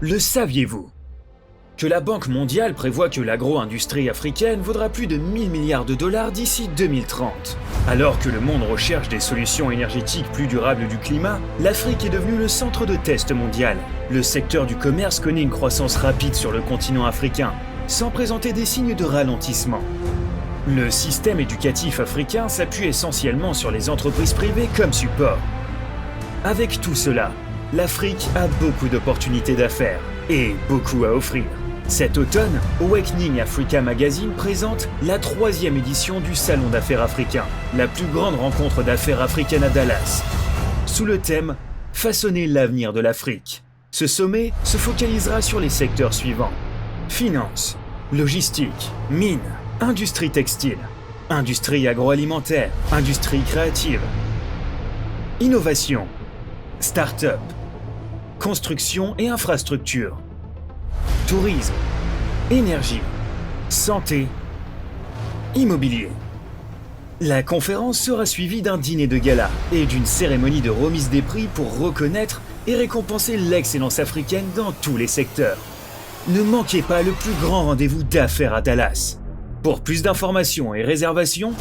Le saviez-vous? Que la Banque mondiale prévoit que l'agro-industrie africaine vaudra plus de 1000 milliards de dollars d'ici 2030. Alors que le monde recherche des solutions énergétiques plus durables du climat, l'Afrique est devenue le centre de test mondial. Le secteur du commerce connaît une croissance rapide sur le continent africain, sans présenter des signes de ralentissement. Le système éducatif africain s'appuie essentiellement sur les entreprises privées comme support. Avec tout cela, l'Afrique a beaucoup d'opportunités d'affaires et beaucoup à offrir. Cet automne, Awakening Africa Magazine présente la 3e édition du Salon d'affaires africain, la plus grande rencontre d'affaires africaine à Dallas. Sous le thème « Façonner l'avenir de l'Afrique », ce sommet se focalisera sur les secteurs suivants: finance, logistique, mines, industrie textile, industrie agroalimentaire, industrie créative, innovation, start-up, construction et infrastructure, tourisme, énergie, santé, immobilier. La conférence sera suivie d'un dîner de gala et d'une cérémonie de remise des prix pour reconnaître et récompenser l'excellence africaine dans tous les secteurs. Ne manquez pas le plus grand rendez-vous d'affaires à Dallas. Pour plus d'informations et réservations,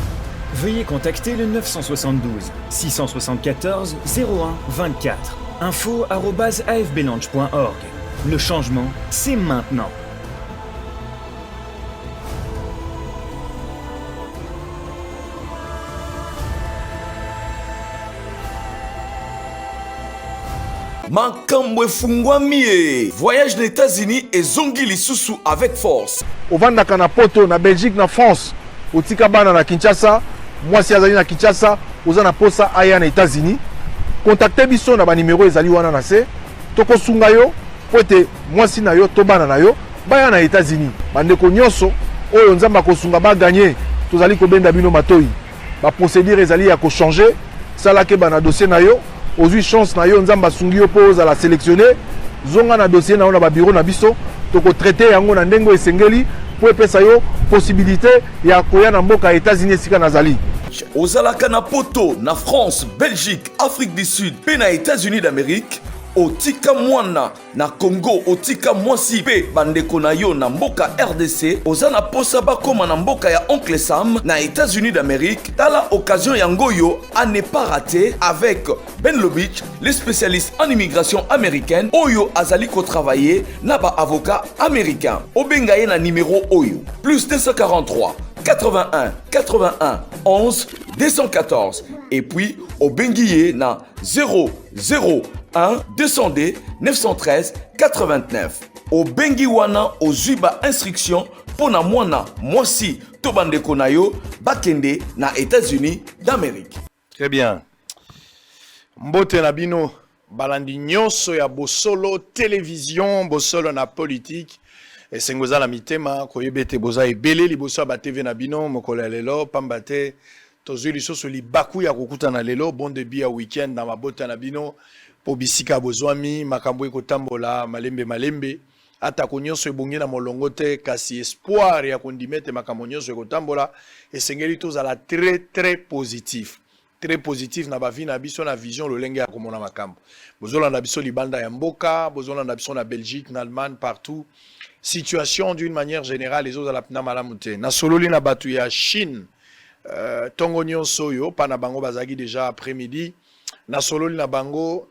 veuillez contacter le 972 674 01 24. info@afblanche.org. Le changement, c'est maintenant. Makambo efungwami. Voyage aux États-Unis et zongi lisusu avec force. Ovandaka na poto na Belgique na France. Otika bana na Kinshasa, mwasi azali na Kinshasa, oza na posa aya na États-Unis. Contactez biso na ba numéro ezali wana na se. Toko sunga yo po ete mwasi na yo to bana na yo baya na États-Unis. Bandeko nyonso oyo nzamba ko sunga ba gagner, tozali ko benda bino matoi. Ba procédure ezali ya ko changer, sala ke bana dossier na yo. Ozui chance na yo nzamba sungi yo po za la sélectionner. Zonga na dossier na yo na ba bureau na biso, toko traiter yango na ndengo esengeli po epesa yo possibilité ya koya na mboka États-Unis sika nazali. Ozalaka na poto na France, Belgique, Afrique du Sud, pe na États-Unis d'Amérique. Otika mwana na Congo, otika mwasi pe bandeko na yo na mboka RDC. Ozana posa bakoma na mboka ya Oncle Sam na États-Unis d'Amérique. Tala occasion yangoyo à ne pas rater avec Ben Lobich, les spécialistes en immigration américaine. Oyo azali ko travailler na ba avocat américain. Obengaye na numéro Oyo plus 243 81 81 11 214 et puis au Benguié na 001 200D 913 89. Au Benguiwana au Zuba instruction pour na mwana mwasi tobande konayo bakende na États-Unis d'Amérique. Très bien. Mbote na bino balandi nyonso ya bosolo télévision, bosolo na politique. Et sengoza la mitema koyebete boza ebele liboso ba TV na bino mokolo lelo pambate tozui lisoso libaku ya kokuta na lelo bon début ya week-end na mabota na bino po bisika bozwami makambo ekotambola malembe ata konyonso ebongi na molongo te kasi espoir ya kondimete makambo nyonso ekotambola esengeli tozala très positif na bavi na biso na vision lolenge ya komona makambo bozolanda biso libanda ya mboka bozolanda biso na Belgique na Allemagne partout. Situation d'une manière générale les autres à la pna malamute na sololi na batu ya Chine tongo nyonso yo pana bango bazaki déjà après-midi na sololi na bango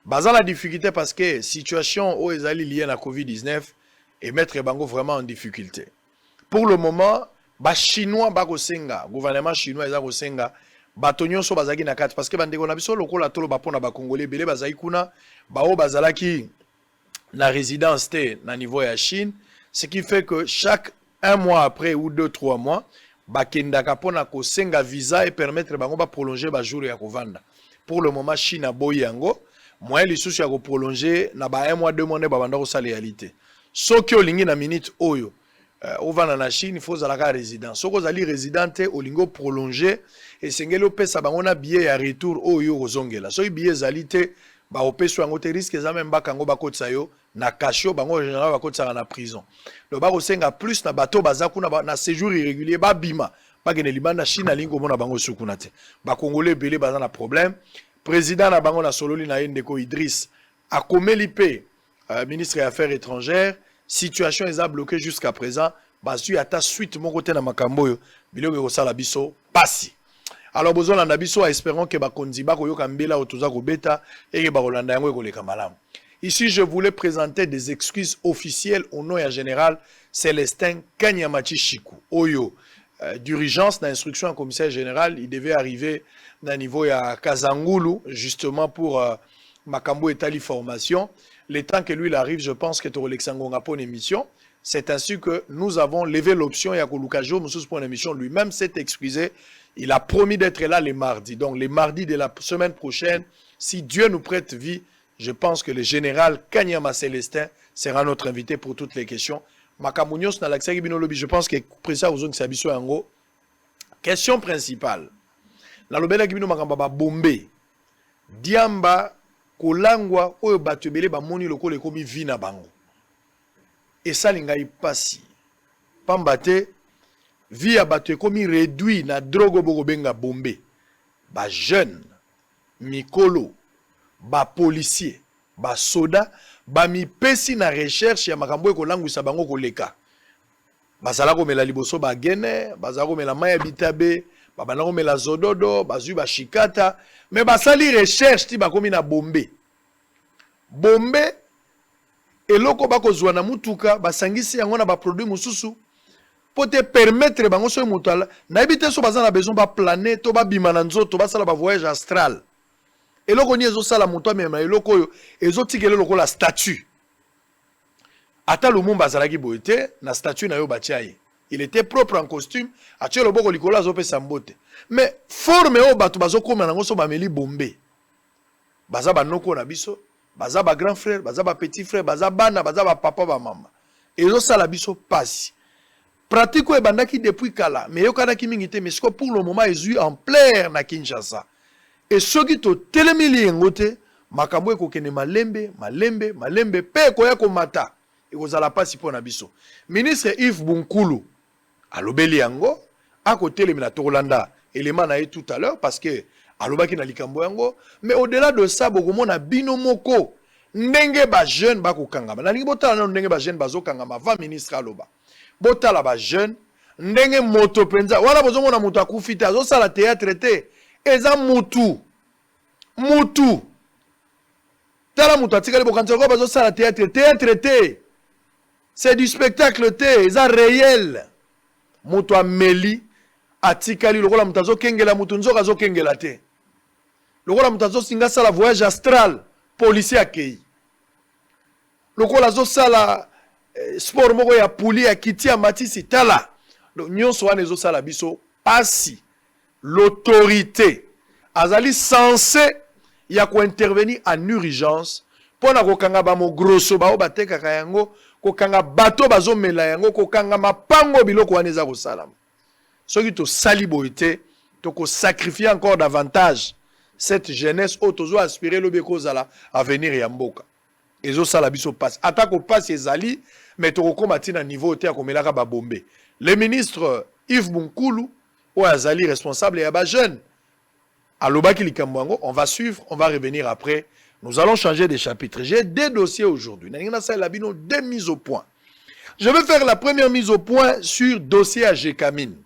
baza la difficulté parce que situation o ezali liée na Covid-19 et mettre bango vraiment en difficulté. Pour le moment ba chinois ba kosenga gouvernement chinois eza kosenga bato nyonso bazaki na kati parce que bandeko na biso lokola tolo ba pona ba congolais belé bazaki kuna ba o bazalaki la résidence T na niveau ya Chine, ce qui fait que chaque un mois après ou 2-3 mois, bakenda kapona ko senga visa et permettre bango ba prolonger ba jour ya kovanda. Pour le moment Chine a boyi yango, moyen lisusu ya ko prolonger na ba 1 mois 2 mois ne ba banda ko sa réalité. Soki olingi na minute oyo ovanda na Chine, il faut zalaka résident. Soko zali résidente olingo prolonger et sengelo pesa bango na billet ya retour oyo kozongela. So billet zalité ba opeso yango te risque za même bakango bakotsa yo na kasho bango général bakotsa na prison. Le ba kosenga plus na bato bazaku na séjour irrégulier ba bima ba gene libanda Chine lingo mona bango sukuna te. Ba congolais belé baza na problème. Président na bango na sololi na ndeko Idriss a komeli pe ministre des Affaires étrangères, situation est bloquée jusqu'à présent. Basu ata suite mon côté na makambo biloko kosala biso pasi. Alors besoin landa biso espérons que bakonzi ba koyoka mbela otoza ko beta et que bakolanda yango ekoleka malamu. Ici je voulais présenter des excuses officielles au nom et général Célestin Kanyamachi Chikou. Oyo d'urgence d'instruction en commissaire général, il devait arriver dans niveau à Kazangulu justement pour makambo etali formation. Le temps que lui il arrive, je pense que Torolexangonga pour une émission. C'est ainsi que nous avons levé l'option et à Kolukajo, Moussous pour une émission, lui-même s'est excusé. Il a promis d'être là les mardis. Donc les mardis de la semaine prochaine, si Dieu nous prête vie, je pense que le général Kanyama Célestin sera notre invité pour toutes les questions. Makamounios na l'accès binolobi, je pense que président Ozon Sabiso Yango. Question principale. Na lobela kibino makamba bombe. Diamba kolangwa oyo batubele ba moni lokole komi vina bango. Et ça, l'ingaï passi. Pambate, via battu comme réduit na drogo bogobenga bombe. Ba jeune, mikolo, ba policier, ba soda, ba mi pesi na recherche ya makambo ko langu sa bango koleka. Ba sala ko mela liboso ba gene, ba sala ko mela maya bitabe, ba bana ko mela zododo, ba zu ba shikata, mais ba sali recherche ti ba komi na bombe. Bombe eloko bakozwa na mutuka basangisi yango na ba produit mususu pour te permettre bango so mutala na ebite so bazana besoin ba planer to ba bima na nzoto basala ba voyage astral eloko ni ezo sala muto mema eloko yo ezo tikele loko la statue ata lumumba azalaki boite na statue na yo batiaye il était propre en costume atie loboko likolo azopesa mbote mais forme o bato bazokoma nango so bameli bombe baza banoko na biso baza ba grand frère, baza ba petit frère, baza bana, baza ba papa, ba maman. Et ça la biso passe. Pratique e bandaki depuis kala, mais yo kana ki mingite, mais pour le moment ils en plein na Kinshasa. Et ceux qui to telemili ngote, makambo ko kene malembe, pe ko ya ko mata. Et ko zala passe pour na biso. Ministre Yves Bunkulu alobeli yango, a ko telemina to Rolanda, élément na tout à l'heure parce que alobaki na likambo yango, mais au-delà de ça bokomona bino moko ndenge ba jeune ba kokangama na lingi botala ndenge ba jeune bazo kangama va ministre aloba botala ba jeune ndenge moto penza wala bozomona moto akufita azo sala théâtre te eza mutu tala moto atikali bokanza ko bazo sala théâtre te c'est du spectacle te eza réel moto ameli atikali lokola moto azo kengela moto nzoka azo kengela te lokola mutazo singa sala voyage astral policier akei lokola zo sala sport moko ya pouli ya kiti ya matisi tala nyonso wana ezo sala biso pasi l'autorité azali censé ya ko intervenir en urgence pona ko kanga ba mo grosso ba o bateka yango ko kanga bato bazo mela yango ko kanga mapango biloko wana eza ko sala soki to sali boite to ko sacrifier encore davantage cette jeunesse autozo aspirer le bekozala à venir ya mboka ezo sala biso passe atako passe ezali mais to komati na niveau te akomelaka ba bombe le ministre Yves Bunkulu o azali responsable ya ba jeune alobaki likambo on va suivre on va revenir après nous allons changer de chapitre j'ai deux dossiers aujourd'hui na ça la bino deux mises au point je vais faire la première mise au point sur dossier à Gécamine.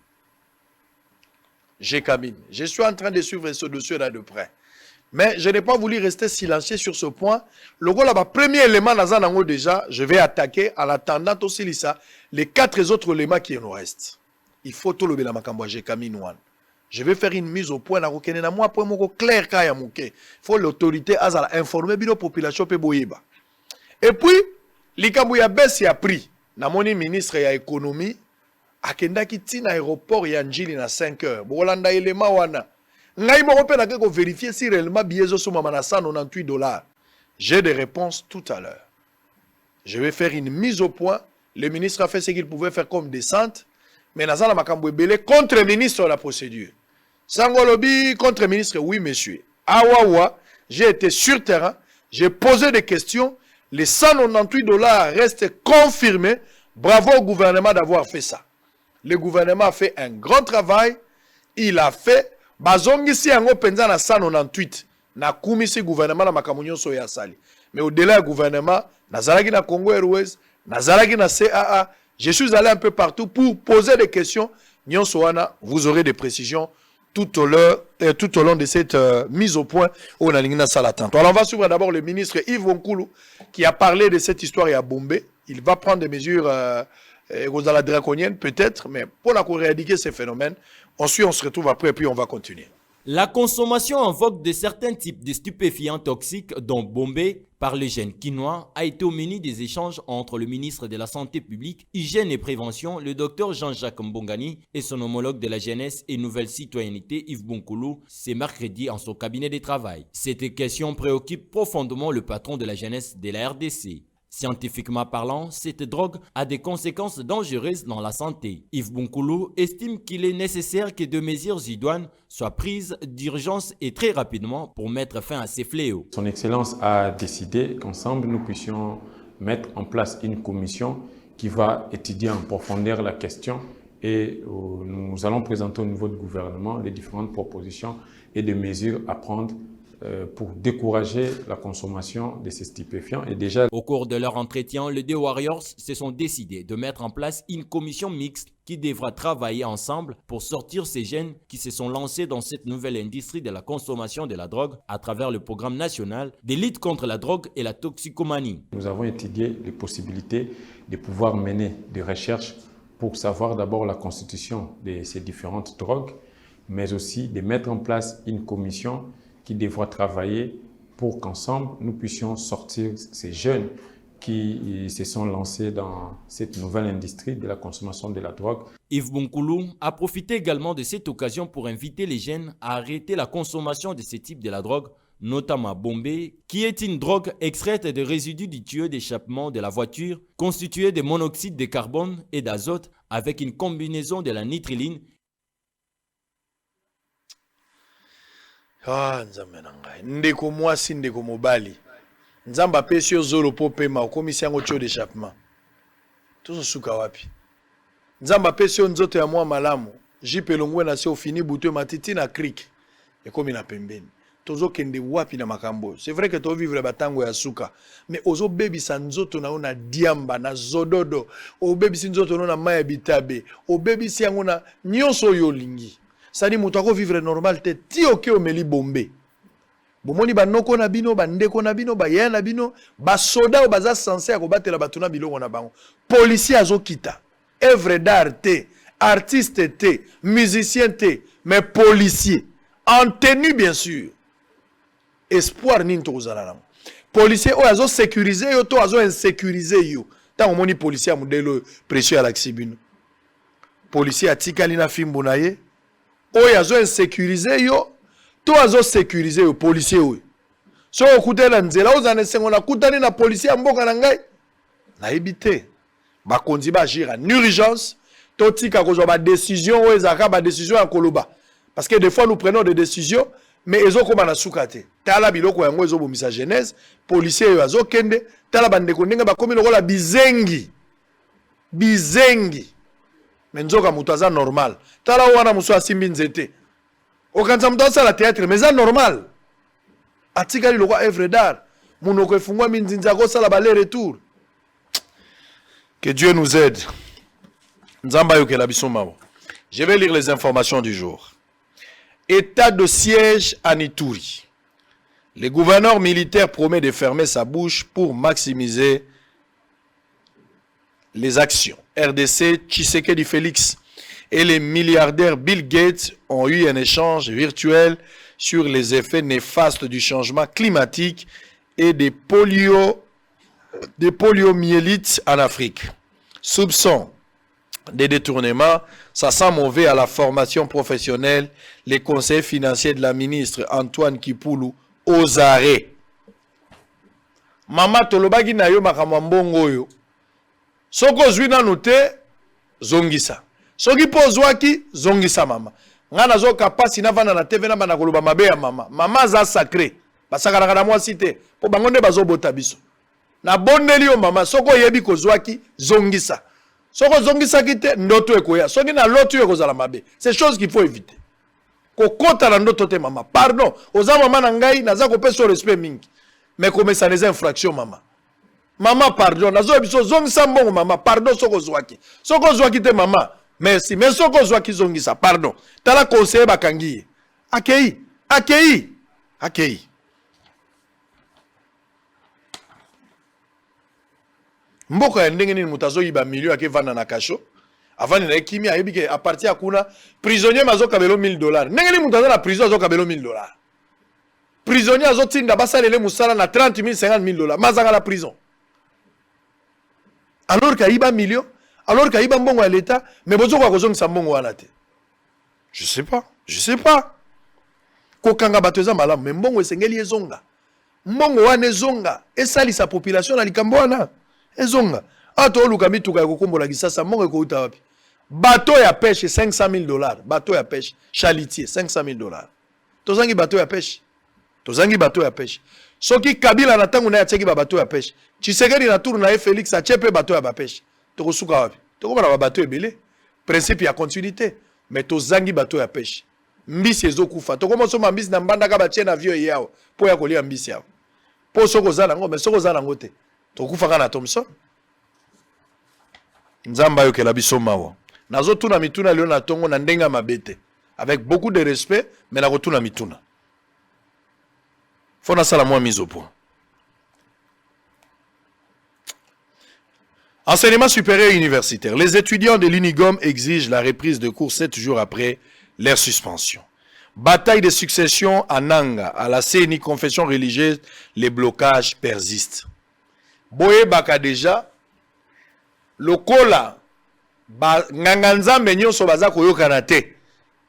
Je suis en train de suivre ce dossier-là de près. Mais je n'ai pas voulu rester silencieux sur ce point. Le premier élément, déjà, je vais attaquer en attendant aussi les quatre autres éléments qui nous restent. Il faut tout le Makambo Gécamine. Je vais faire une mise au point. Clair, il faut l'autorité à informer la population. Et puis, l'Ikambo ya baisse a pris. Na moni ministre ya économie. Akendaki tina aéroport ya Njili na 5 heures. Bolanda elema wana. Ngai moko pe na ko vérifier si réellement billet zo soma na $198. J'ai des réponses tout à l'heure. Je vais faire une mise au point. Le ministre a fait ce qu'il pouvait faire comme descente, mais nazala makambo ebele contre ministre de la procédure. Sangolobi contre ministre, oui monsieur. Awawa, j'ai été sur terrain, j'ai posé des questions, les $198 restent confirmés. Bravo au gouvernement d'avoir fait ça. Le gouvernement a fait un grand travail. Il a fait. Bazongi si yango penza na 198. na kumisi gouvernement na makamunyo so ya sali. Mais au-delà du gouvernement, nazalaki na Congo Airways, nazalaki na CAA, je suis allé un peu partout pour poser des questions. Nyonso wana, vous aurez des précisions tout au long de cette mise au point où on a l'ingénieur Salatanto. Alors on va suivre d'abord le ministre Yves Bonkoulou qui a parlé de cette histoire à Bombay. Il va prendre des mesures draconiennes peut-être, mais pour éradiquer ces phénomènes, ensuite on se retrouve après et puis on va continuer. La consommation en vogue de certains types de stupéfiants toxiques, dont Bombay, par les jeunes quinois, a été au menu des échanges entre le ministre de la Santé publique, Hygiène et Prévention, le docteur Jean-Jacques Mbongani, et son homologue de la Jeunesse et Nouvelle Citoyenneté, Yves Bonkoulou, ce mercredi en son cabinet de travail. Cette question préoccupe profondément le patron de la Jeunesse de la RDC. Scientifiquement parlant, cette drogue a des conséquences dangereuses dans la santé. Yves Bonkoulou estime qu'il est nécessaire que des mesures idoines soient prises d'urgence et très rapidement pour mettre fin à ces fléaux. Son Excellence a décidé qu'ensemble nous puissions mettre en place une commission qui va étudier en profondeur la question et nous allons présenter au niveau du gouvernement les différentes propositions et des mesures à prendre pour décourager la consommation de ces stupéfiants. Et déjà, au cours de leur entretien, les deux Warriors se sont décidés de mettre en place une commission mixte qui devra travailler ensemble pour sortir ces jeunes qui se sont lancés dans cette nouvelle industrie de la consommation de la drogue à travers le programme national de lutte contre la drogue et la toxicomanie. Nous avons étudié les possibilités de pouvoir mener des recherches pour savoir d'abord la constitution de ces différentes drogues, mais aussi de mettre en place une commission qui devra travailler pour qu'ensemble nous puissions sortir ces jeunes qui se sont lancés dans cette nouvelle industrie de la consommation de la drogue. Yves Bonkoulou a profité également de cette occasion pour inviter les jeunes à arrêter la consommation de ce type de la drogue, notamment Bombay, qui est une drogue extraite des résidus du tuyau d'échappement de la voiture, constituée de monoxyde de carbone et d'azote avec une combinaison de la nitriline. Ah, nzambe na ngai. Ndeko mwasi ndeko mobali. Nzamba pesi yo zolo po pema okomisi yango tio d'échappement. Tozo suka wapi. Nzamba pesi yo nzoto ya mwa malamu. Jipe longwe na se ofini buto matiti na creek. Ekomi na pembeni. Tozo kende wapi na makambo. C'est vrai que to vivre batango ya suka. Mais ozo baby sa nzoto na ona diamba na zododo. O baby si nzoto na maya bitabe. O baby si yango na nyonso yo lingi. Sadi mutako vivre normal te ti oke omeli Bombay. Bomoni ba noko na bino, ba ndeko na bino, ba ya na bino, ba soda o baza censé akobatela batuna biloko na bango. Policier azo kita. Œuvre d'art te, artiste te, musicien te, mais policier. En tenue bien sûr. Espoir ni ntozala na. Policier o azo sécuriser yo to azo insécuriser yo. Ta omoni policier amudelo pression à l'axibino. Policier atikali na fimbo na ye. Oyo azo insécuriser yo, to azo sécuriser yo policier oyo. So okutela nzela ozana sengo na kutani na policier ya mboka na ngai. Na ebite. Ba konzi ba agir en urgence, to tika kozwa ba décision oyo ezaka ba décision ya koloba. Parce que des fois nous prenons des décisions mais ezo koma na sukate. Tala biloko yango ezo bomisa genèse, policier yo azo kende, tala bandeko ndenge ba komi lokola bizengi. Bizengi. Menzoka mutaza normal. Tala wana muso asimbi nzete. Okanza mutasa la théâtre mais ça normal. Atika li lokwa œuvre d'art. Munoko efungwa minzinza ko sala balé retour. Que Dieu nous aide. Nzamba yokela biso mabo. Je vais lire les informations du jour. État de siège à Ituri. Le gouverneur militaire promet de fermer sa bouche pour maximiser les actions. RDC, Tshisekedi Félix et les milliardaires Bill Gates ont eu un échange virtuel sur les effets néfastes du changement climatique et des poliomyélites en Afrique. Soupçon des détournements, ça sent mauvais à la formation professionnelle, les conseils financiers de la ministre Antoine Kipoulou aux arrêts. Mama tolobaki na yo makamambongo yo. Soko zwina note zongisa. Soki po zwaki zongisa mama. Ngana zo kapasi na vana na TV na bana koloba mabe ya mama. Mama za sacré. Basaka na mwa cité. Po bangonde bazobota biso. Na bondeli yo mama soko yebi ko zwaki zongisa. Soko zongisa kite ndoto ekoya. Soki na loto yo kozala mabe. C'est chose qu'il faut éviter. kokota na ndoto te mama. Pardon, oza mama na ngai naza kopesa respect mingi. Mais comme ça les infractions mama. Mama pardon, nazo biso zongisa mbongo mama, pardon soko zwaki. Soko zwaki te mama. Merci, mais soko zwaki zongisa, pardon. Tala conseiller bakangi. Akei, akei. Akei. Mboko ya ndenge nini mutazo yiba milieu ake vana na kasho. Avant na kimi ayebi ke a partir ya kuna prisonnier mazo kabelo $1000. Ndenge nini mutazo na prison azo kabelo $1000. Prisonnier azo tinda basalele musala na $30,000 $50,000. Mazanga la prison. Alors qu'il y a million, alors qu'il y a mbongo à l'État, mais bozo kwa kozongisa mbongo wana te. Je sais pas. Kokanga batoza malamu, mais mbongo esengeli ezonga. Mbongo wana ezonga, esali sa population na likambo wana. Ezonga. Ato oluka mituka ya kokombola kisasa mbongo ekouta wapi? Bateau ya pêche $500,000. Bateau ya pêche, chalitier $500,000. Tozangi bateau ya pêche. Soki Kabila na tangu na ya teki ba bateau ya pêche. Tshisekedi na tour na Félix a tchepe bateau ya ba pêche. Toko suka wapi? Toko na ba bateau ebele. Principe ya continuité. Mais tozangi bateau ya pêche. Mbisi ezokufa. Toko mo soma mbisi na mbanda ka ba tche na vieux yao. Po ya kolia mbisi yao. Po soko zala ngo, mais soko zala ngo te. Tokufa kana Thomson. Nzamba yo kela biso mawa. Nazo tuna mituna leo na tongo na ndenga mabete. Avec beaucoup de respect, mais na rotuna mituna. Faut na sala moi mise au point. Enseignement supérieur et universitaire. Les étudiants de l'Unigom exigent la reprise de cours 7 jours après leur suspension. Bataille de succession à Nanga, à la CENI confession religieuse, les blocages persistent. Boye baka déjà, le kola, nganganza menyo so baza koyokana te.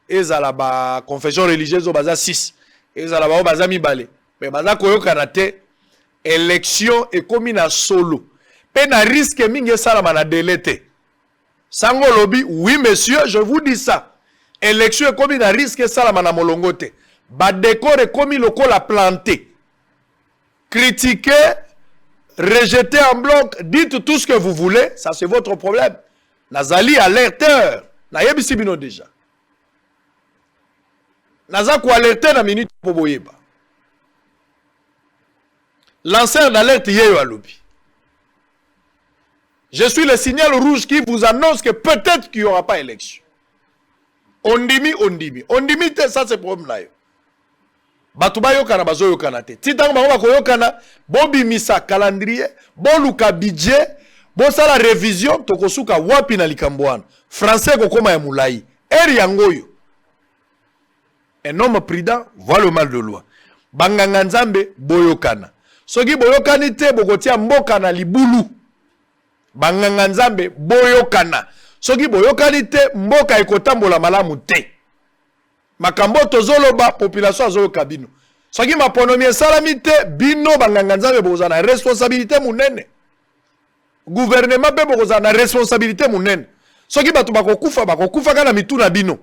Ezala ba confession religieuse o baza 6. Ezala ba o baza mibale. Mais baza koyokana te, élection et comme na solo. Pe na risque mingi salama na délai. Sango lobi, oui monsieur, je vous dis ça. Élection et comme na risque salama na molongo te. Ba décor et comme le col a planté. Critiquer, rejeter en bloc, dites tout ce que vous voulez, ça c'est votre problème. Nazali alerteur, na yebisi bino déjà. Naza ko alerter na minute po boyeba. Lanceur d'alerte yeyo alobi. Je suis le signal rouge qui vous annonce que peut-être qu'il n'y aura pas élection. On dimi. On dimi, ça c'est le problème là. Batuba yokana bazo yokana te. Titango bango ko yokana, bobi misa calendrier, boluka budget, bosala révision, tokosuka wapi na likambwana. Français ko koma ya mulai. Eri yangoyo. Un homme prudent voit le mal de loi. Banganga nzambe boyokana. Soki boyokani te bokotia mboka na libulu. Banganga nzambe boyokana. Soki boyokani te mboka ekotambola malamu te. Makambo tozoloba population azoloka bino. Soki maponomi salami te bino banganga nzambe boza na responsabilité munene. Gouvernement be boza na responsabilité munene. Soki batu bakokufa kana mituna bino.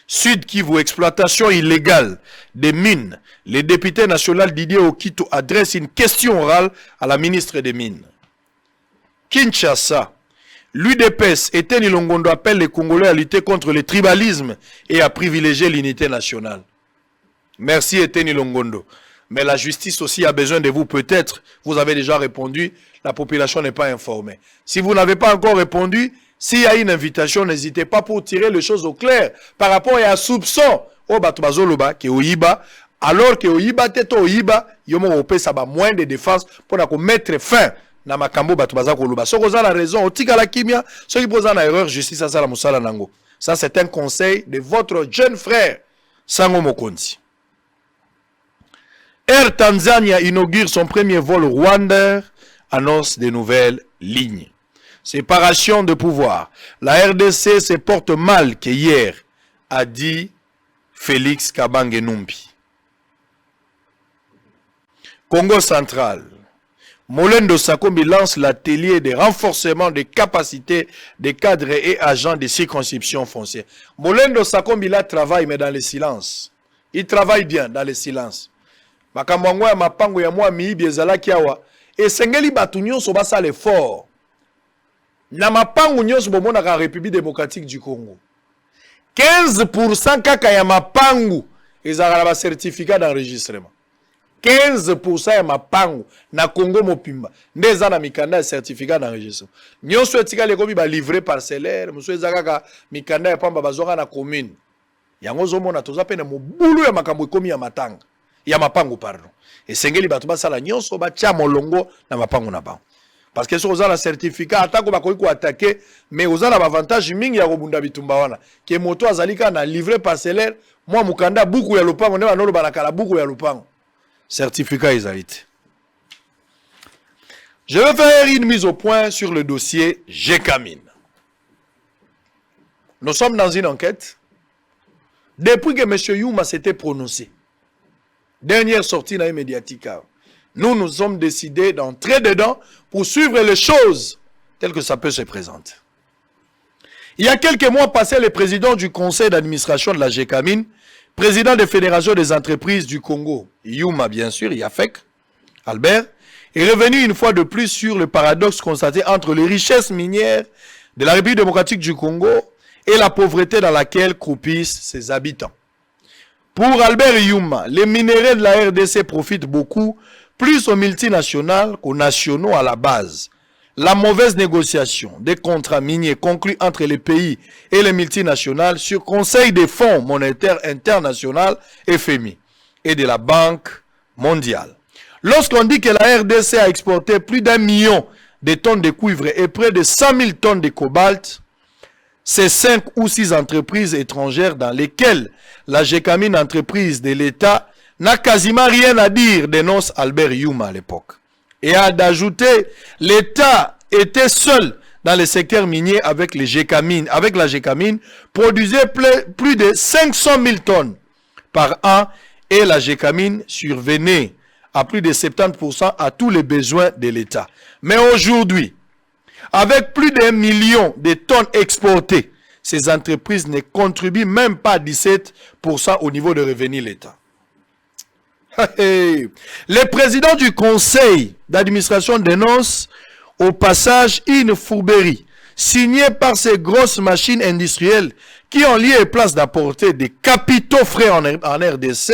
Sud Kivu, exploitation illégale des mines. Le député national Didier Okito adresse une question orale à la ministre des Mines. Kinshasa, l'UDPS et Teni Longondo appellent les Congolais à lutter contre le tribalisme et à privilégier l'unité nationale. Merci Eteni Longondo. Mais la justice aussi a besoin de vous. Peut-être, vous avez déjà répondu, la population n'est pas informée. Si vous n'avez pas encore répondu, s'il y a une invitation, n'hésitez pas pour tirer les choses au clair par rapport à un soupçon. Oh, Batubazoloba, qui est Oyiba, alors que Oyiba, Teto Oyiba, Yomo Ope, ça va moins de défense pour mettre fin na makambo Batubazakoloba. Ce qui a la raison, Otika la Kimia, ce qui pose la erreur, justice à la Moussala Nango. Ça, c'est un conseil de votre jeune frère, Sango Mokonzi. Air Tanzania inaugure son premier vol au Rwanda, annonce de nouvelles lignes. Séparation de pouvoir. La RDC se porte mal qu'hier, a dit Félix Kabange Numbi. Congo central. Molendo Sakombi lance l'atelier de renforcement des capacités des cadres et agents de circonscription foncière. Molendo Sakombi là travaille mais dans le silence. Il travaille bien dans le silence. Makambo ya mapango ya mwa miibi ezalaki awa Et sengeli batunyo soba ça l'effort. Na mapangu nyonso bomona ka République démocratique du Congo. 15% kaka ya mapangu ezala ba certificat d'enregistrement. 15% ya mapangu na Congo mopimba ndeza na mikanda ya certificat d'enregistrement. Nyonso etika lekobi ba livrer parcellaire, muso ezaka mikanda ya pamba bazoka na commune. Yango zomona toza pene mobulu ya makambo ekomi ya matanga. Ya mapangu pardon. Et sengeli bato basala nyonso ba tia molongo na mapangu na bango. Parce que si vous avez un certificat, attaque ou attaquer, mais vous avez l'avantage mingi ya robunda bitumba wana. Que moto azalika na livré parcellaire, moi mukanda buku ya lupango, ne banolo banakala buku ya lupango. Certificat ezalite. Je vais faire une mise au point sur le dossier Gécamine. Nous sommes dans une enquête. Depuis que M. Youma s'était prononcé, dernière sortie dans les médiatiques, nous nous sommes décidés d'entrer dedans pour suivre les choses telles que ça peut se présenter. Il y a quelques mois passés, le président du conseil d'administration de la Gécamine, président des fédérations des entreprises du Congo, Youma bien sûr, Yafek, Albert, est revenu une fois de plus sur le paradoxe constaté entre les richesses minières de la République démocratique du Congo et la pauvreté dans laquelle croupissent ses habitants. Pour Albert Youma, les minéraux de la RDC profitent beaucoup plus aux multinationales qu'aux nationaux à la base. La mauvaise négociation des contrats miniers conclus entre les pays et les multinationales sur conseil des fonds monétaires internationaux FMI et de la Banque mondiale. Lorsqu'on dit que la RDC a exporté plus d'1 million de tonnes de cuivre et près de 100 000 tonnes de cobalt, c'est 5 ou 6 entreprises étrangères dans lesquelles la Gécamine, entreprise de l'État, n'a quasiment rien à dire, dénonce Albert Youma à l'époque. Et a d'ajouter, l'État était seul dans le secteur minier avec la Gécamine, produisait plus de 500 000 tonnes par an et la Gécamine survenait à plus de 70% à tous les besoins de l'État. Mais aujourd'hui, avec plus d'1 million de tonnes exportées, ces entreprises ne contribuent même pas à 17% au niveau de revenus de l'État. Le président du conseil d'administration dénonce au passage une fourberie signée par ces grosses machines industrielles qui ont lieu et place d'apporter des capitaux frais en RDC,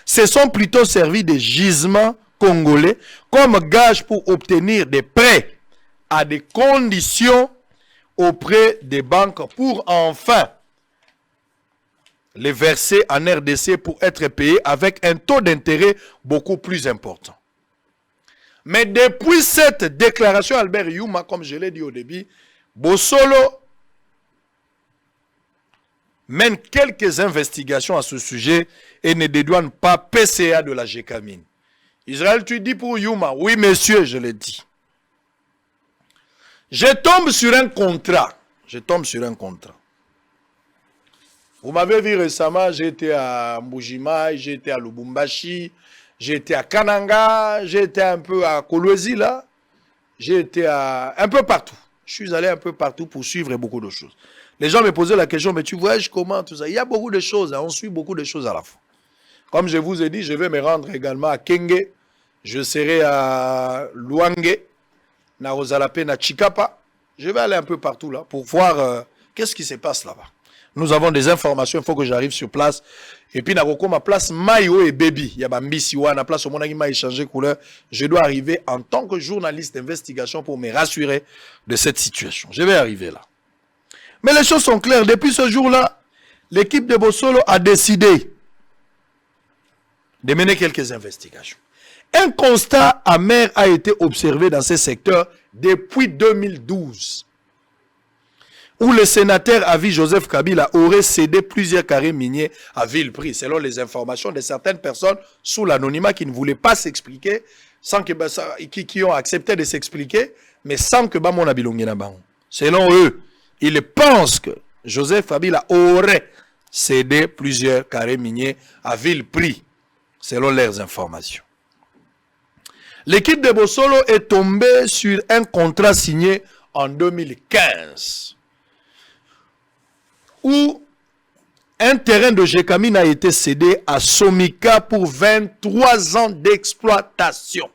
se sont plutôt servis des gisements congolais comme gage pour obtenir des prêts à des conditions auprès des banques pour enfin les verser en RDC pour être payés avec un taux d'intérêt beaucoup plus important. Mais depuis cette déclaration, Albert Youma, comme je l'ai dit au début, Bosolo mène quelques investigations à ce sujet et ne dédouane pas PCA de la Gécamine. Israël, tu dis pour Youma, oui monsieur, je l'ai dit. Je tombe sur un contrat. Vous m'avez vu récemment, j'étais à Mbujimai, j'étais à Lubumbashi, j'étais à Kananga, j'étais un peu à Kolwezi là, j'étais un peu partout. Je suis allé un peu partout pour suivre beaucoup de choses. Les gens me posaient la question, mais tu voyages comment tout ça? Il y a beaucoup de choses, hein, on suit beaucoup de choses à la fois. Comme je vous ai dit, je vais me rendre également à Kenge, je serai à Luange, na Rosalape, na Chikapa. Je vais aller un peu partout là pour voir qu'est-ce qui se passe là-bas. Nous avons des informations, il faut que j'arrive sur place. Et puis, ma place Mayo et Baby. Il y a Bambisi, na place où mon ami m'a échangé couleur. Je dois arriver en tant que journaliste d'investigation pour me rassurer de cette situation. Je vais arriver là. Mais les choses sont claires. Depuis ce jour-là, l'équipe de Bosolo a décidé de mener quelques investigations. Un constat amer a été observé dans ce secteur depuis 2012. Où le sénateur Avi Joseph Kabila aurait cédé plusieurs carrés miniers à vil prix, selon les informations de certaines personnes sous l'anonymat qui ne voulaient pas s'expliquer, qui ont accepté de s'expliquer, mais sans que Bamon Abilongi na bango. Selon eux, ils pensent que Joseph Kabila aurait cédé plusieurs carrés miniers à vil prix, selon leurs informations. L'équipe de Bosolo est tombée sur un contrat signé en 2015. Où un terrain de Gécamine a été cédé à Somika pour 23 ans d'exploitation.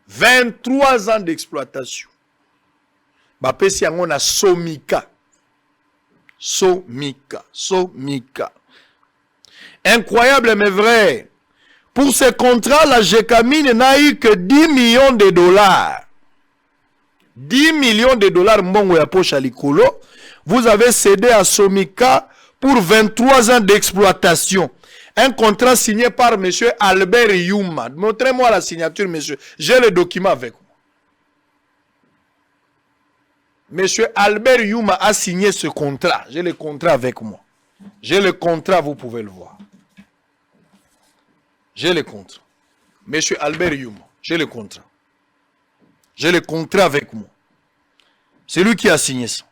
23 ans d'exploitation. Bapesi yango na Somika. Somika. Incroyable mais vrai. Pour ce contrat, la GECAMINE n'a eu que 10 millions de dollars. 10 millions de dollars mbongo ya poche à likolo. Vous avez cédé à Somika pour 23 ans d'exploitation. Un contrat signé par M. Albert Youma. Montrez-moi la signature, monsieur. J'ai le document avec moi. M. Albert Youma a signé ce contrat. J'ai le contrat avec moi. J'ai le contrat, vous pouvez le voir. J'ai le contrat. M. Albert Youma, j'ai le contrat. J'ai le contrat avec moi. C'est lui qui a signé ça.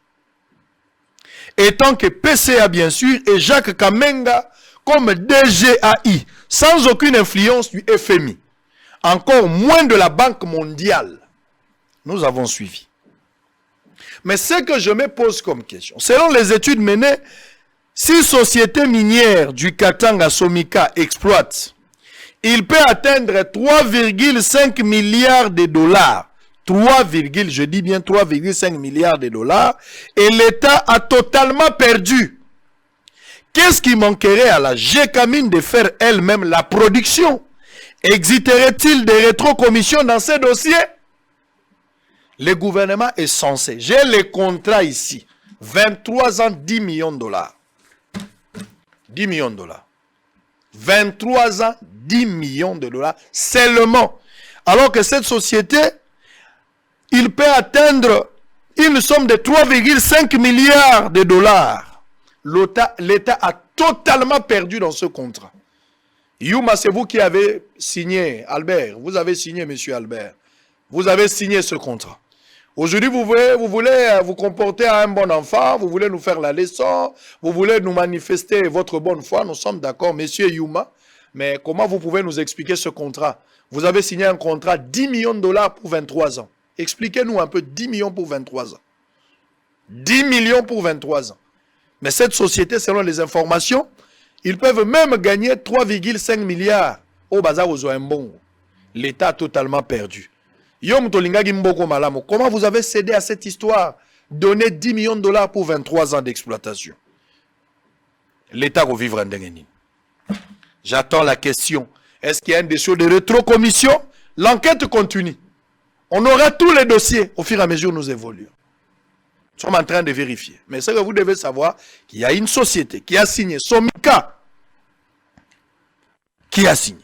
Et tant que PCA, bien sûr, et Jacques Kamenga comme DGAI, sans aucune influence du FMI, encore moins de la Banque mondiale, nous avons suivi. Mais ce que je me pose comme question, selon les études menées, si société minière du Katanga Somika exploite, il peut atteindre 3,5 milliards de dollars. 3,5 milliards de dollars. Et l'État a totalement perdu. Qu'est-ce qui manquerait à la GECAMINE de faire elle-même la production? Existerait-il des rétrocommissions dans ces dossiers? Le gouvernement est censé. J'ai les contrats ici. 23 ans, 10 millions de dollars. 10 millions de dollars. 23 ans, 10 millions de dollars seulement. Alors que cette société, il peut atteindre une somme de 3,5 milliards de dollars. L'État a totalement perdu dans ce contrat. Youma, c'est vous qui avez signé, Albert. Vous avez signé, monsieur Albert. Vous avez signé ce contrat. Aujourd'hui, vous voulez vous comporter à un bon enfant, vous voulez nous faire la leçon, vous voulez nous manifester votre bonne foi. Nous sommes d'accord, monsieur Youma. Mais comment vous pouvez nous expliquer ce contrat? Vous avez signé un contrat 10 millions de dollars pour 23 ans. Expliquez-nous un peu 10 millions pour 23 ans. 10 millions pour 23 ans. Mais cette société, selon les informations, ils peuvent même gagner 3,5 milliards au bazar aux Oembon. L'État a totalement perdu. Comment vous avez cédé à cette histoire? Donner 10 millions de dollars pour 23 ans d'exploitation. L'État va vivre en Dengenin. J'attends la question. Est-ce qu'il y a un dossier de rétrocommission? L'enquête continue. On aura tous les dossiers au fur et à mesure où nous évoluons. Nous sommes en train de vérifier. Mais ce que vous devez savoir, qu'il y a une société qui a signé, Somika, qui a signé,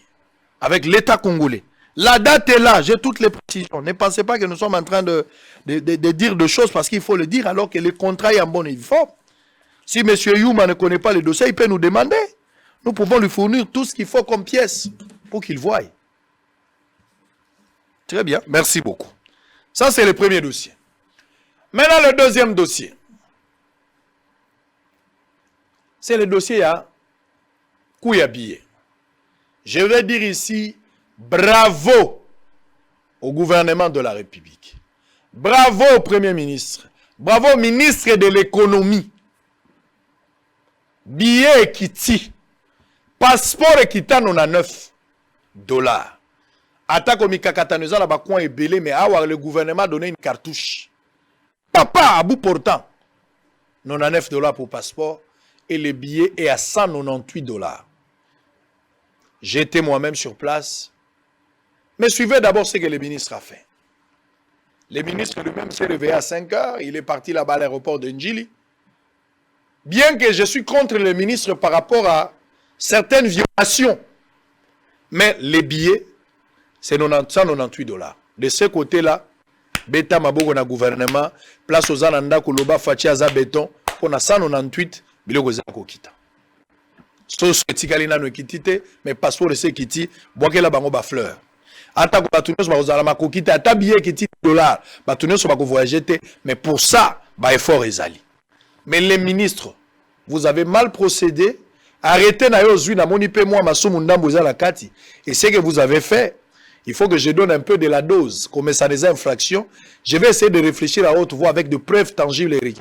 avec l'État congolais. La date est là, j'ai toutes les précisions. Ne pensez pas que nous sommes en train de dire des choses parce qu'il faut le dire alors que le contrat est en bonne et forme. Si M. Youma ne connaît pas le dossier, il peut nous demander. Nous pouvons lui fournir tout ce qu'il faut comme pièce pour qu'il voie. Très bien, merci beaucoup. Ça, c'est le premier dossier. Maintenant, le deuxième dossier. C'est le dossier à Kouyabié. Je vais dire ici, bravo au gouvernement de la République. Bravo au Premier ministre. Bravo au ministre de l'économie. Billet Ekiti. Passeport Ekita 99 $. Attaque au Mikakatanuza, la bakouan est belé, mais le gouvernement a donné une cartouche. Papa, à bout portant. 99 $ pour passeport et le billet est à 198 $. J'étais moi-même sur place. Mais suivez d'abord ce que le ministre a fait. Le ministre lui-même s'est réveillé à 5 heures. Il est parti là-bas à l'aéroport de Njili. Bien que je suis contre le ministre par rapport à certaines violations. Mais les billets, c'est 198 $. De ce côté-là, Beta Maboko na gouvernement, place aux Ananda Koloba Fachi Aza Béton, pour na 198 biloko za kokita. So etikali nanu ekitite, mais passeport de sekiti, boakela bango ba fleur. Ata ko batunyo so bazala makokita, ata billet ekiti $, batunyo so bako voyager te, mais pour ça, ba effort ezali. Mais les ministres, vous avez mal procédé, arrêtez na yo zui na moni pe moi masumu ndambo za la kati, et ce que vous avez fait, il faut que je donne un peu de la dose, comme ça des infractions. Je vais essayer de réfléchir à haute voix avec de preuves tangibles et réelles.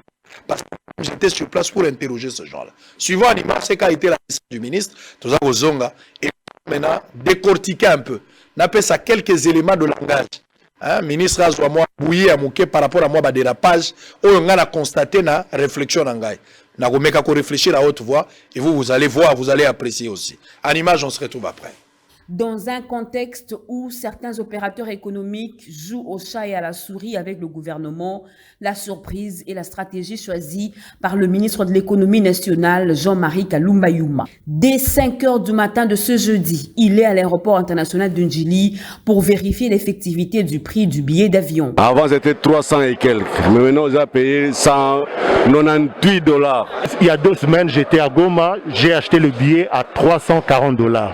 Parce que j'étais sur place pour interroger ce genre-là. Suivant l'image, c'est qu'a été la décision du ministre, tout ça au Zonga, et maintenant décortiquer un peu. On appelle ça quelques éléments de langage. Ministre azwa moi bouillé à mouké par rapport à moi ba dérapage on a constaté na réflexion ngai na ko meka ko réfléchir à haute voix et vous allez voir, vous allez apprécier aussi. En image on se retrouve après. Dans un contexte où certains opérateurs économiques jouent au chat et à la souris avec le gouvernement, la surprise et la stratégie choisie par le ministre de l'économie nationale, Jean-Marie Kalumba Youma. Dès 5 h du matin de ce jeudi, il est à l'aéroport international de Njili pour vérifier l'effectivité du prix du billet d'avion. Avant c'était 300 et quelques, mais maintenant ils ont payé 198 $. Il y a 2 semaines, j'étais à Goma, j'ai acheté le billet à 340 $.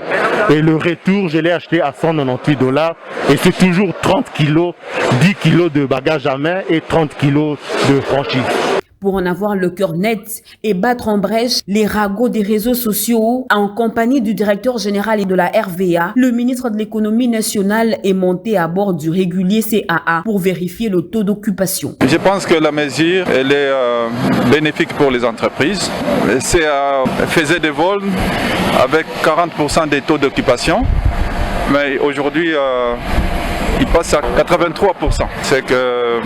Et le retour, je l'ai acheté à 198 $. Et c'est toujours 30 kilos, 10 kilos de bagages à main et 30 kilos de franchise. Pour en avoir le cœur net et battre en brèche les ragots des réseaux sociaux, en compagnie du directeur général et de la RVA, le ministre de l'économie nationale est monté à bord du régulier CAA pour vérifier le taux d'occupation. Je pense que la mesure elle est bénéfique pour les entreprises. CAA faisait des vols avec 40% des taux d'occupation, mais aujourd'hui il passe à 83%. C'est que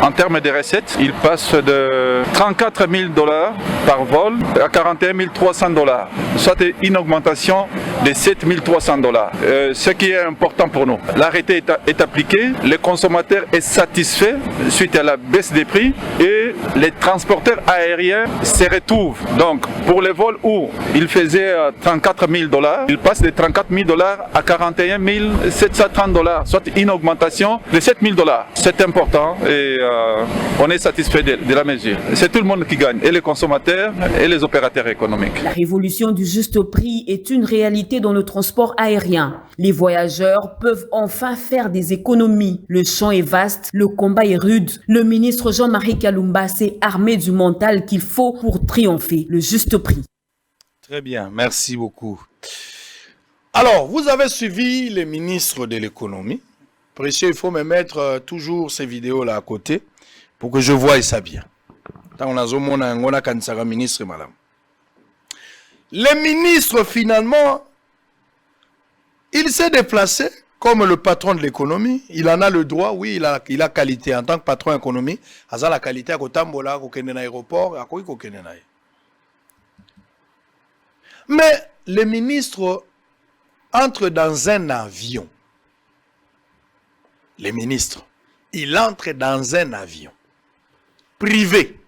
en termes de recettes, il passe de 34 000 $ par vol à 41 300 $, soit une augmentation de 7 300 $. Ce qui est important pour nous. L'arrêté est appliqué, le consommateur est satisfait suite à la baisse des prix et les transporteurs aériens se retrouvent. Donc pour les vols où il faisait 34 000 $, il passe de 34 000 $ à 41 730 $, soit une augmentation de 7 000 $. C'est important et on est satisfait de la mesure. C'est tout le monde qui gagne, et les consommateurs et les opérateurs économiques. La révolution du juste prix est une réalité dans le transport aérien. Les voyageurs peuvent enfin faire des économies. Le champ est vaste, le combat est rude. Le ministre Jean-Marie Kalumba s'est armé du mental qu'il faut pour triompher. Le juste prix. Très bien, merci beaucoup. Alors, vous avez suivi les ministres de l'économie. Précieux, il faut me mettre toujours ces vidéos-là à côté pour que je voie ça bien. Les ministres, finalement, il s'est déplacé comme le patron de l'économie. Il en a le droit, oui, il a qualité. En tant que patron d'économie, il a la qualité à Kotambola, à l'aéroport, à Koikokenenaï. Mais les ministres entrent dans un avion. Les ministres, il entre dans un avion privé.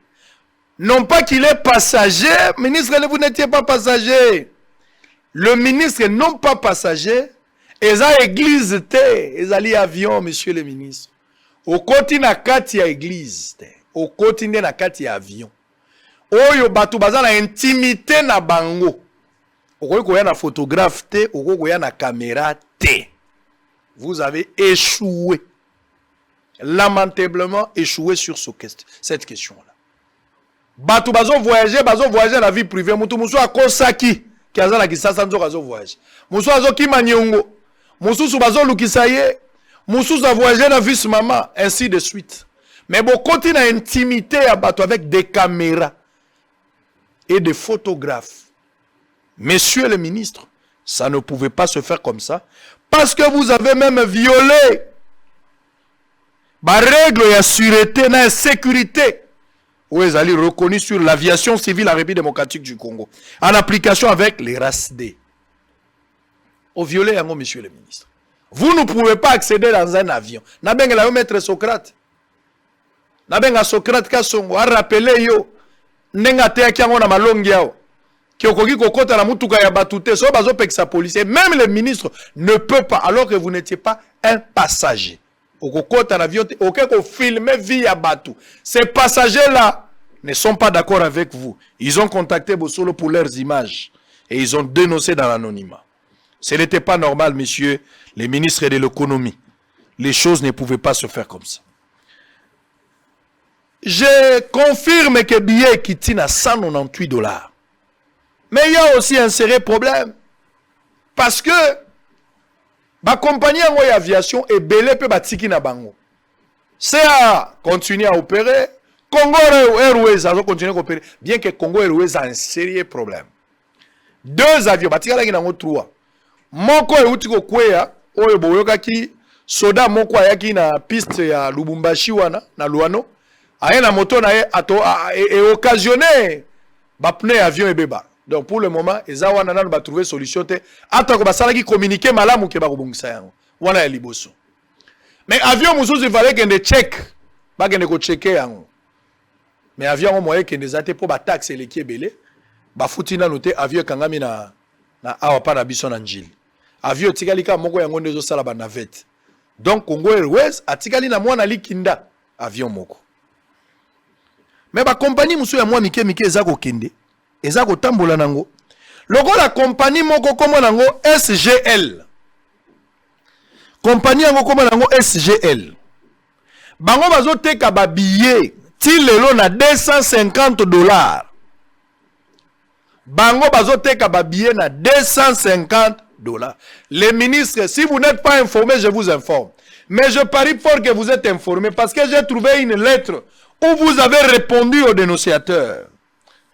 Non pas qu'il est passager, ministre, vous n'étiez pas passager. Le ministre non pas passager, ils ont église, ils ont avion, monsieur le ministre. Au côté na kati ya église, au côté na kati ya avion. Oyo batu baza na intimité na bango. Okoki koya na photographe te, okoki koya na caméra te. Vous avez échoué, lamentablement échoué sur cette question-là. Batu bazo voyager la vie privée. Mutu musu akosaki ki azala kisasa nzo kazo voyager. Musu azo kimanyongo. Musu bazo lukisaye. Musu za voyager na vis maman, ainsi de suite. Mais bon, continue à intimité à batu avec des caméras et des photographes. Messieurs les ministres, ça ne pouvait pas se faire comme ça. Parce que vous avez même violé la règle de sûreté et de sécurité. Où ils allaient reconnus sur l'aviation civile en République démocratique du Congo. En application avec les RASD. Au violé, monsieur le ministre. Vous ne pouvez pas accéder dans un avion. Nabenga la maître Socrate. Nabenga Socrate kasongo a rappelé yo. Nenga te akiango na malongi yao. Même les ministres ne peuvent pas, alors que vous n'étiez pas un passager. Ces passagers-là ne sont pas d'accord avec vous. Ils ont contacté Bossolo pour leurs images et ils ont dénoncé dans l'anonymat. Ce n'était pas normal, messieurs les ministres de l'économie. Les choses ne pouvaient pas se faire comme ça. Je confirme que billet qui tient à 198 $. Mais il y a aussi un sérieux problème. Parce que la compagnie d'aviation est belé pe batiki na bango. CA continue à opérer. Congo Airways a continué à opérer. Bien que Congo Airways a un sérieux problème. 2 avions, batika la ngi nango 3. Moko e utiko kwea, oyo boyoka ki soda moko ayaki na piste ya Lubumbashi wana na Luano aye na moto na ye et occasionné ba pneu avion ebeba. Donc pour le moment eza wana nanu ba trouver solution te atako basala ki communiquer malamu ke ba kobongisa yango wana ya liboso. Mais avion mususu il fallait kende check ba kende ko checker yango. Mais avion au moyen kende zate po ba taxe eleki ebele ba futi na noté avion kangami na awa pa na biso na njili. Avion tikali ka moko yango ndezo sala ba navette. Donc Congo Airways atikali na mwana likinda avion moko. Mais ba compagnie musu ya mwa mike eza ko kende, eza ko tambola nango. Logo la compagnie moko komo nango SGL. Compagnie yango komo nango SGL. Bango bazo teka ba billet ti lelo na $250. Bango bazo teka ba billet na $250. Les ministres, si vous n'êtes pas informés, je vous informe. Mais je parie fort que vous êtes informés parce que j'ai trouvé une lettre où vous avez répondu aux dénonciateurs.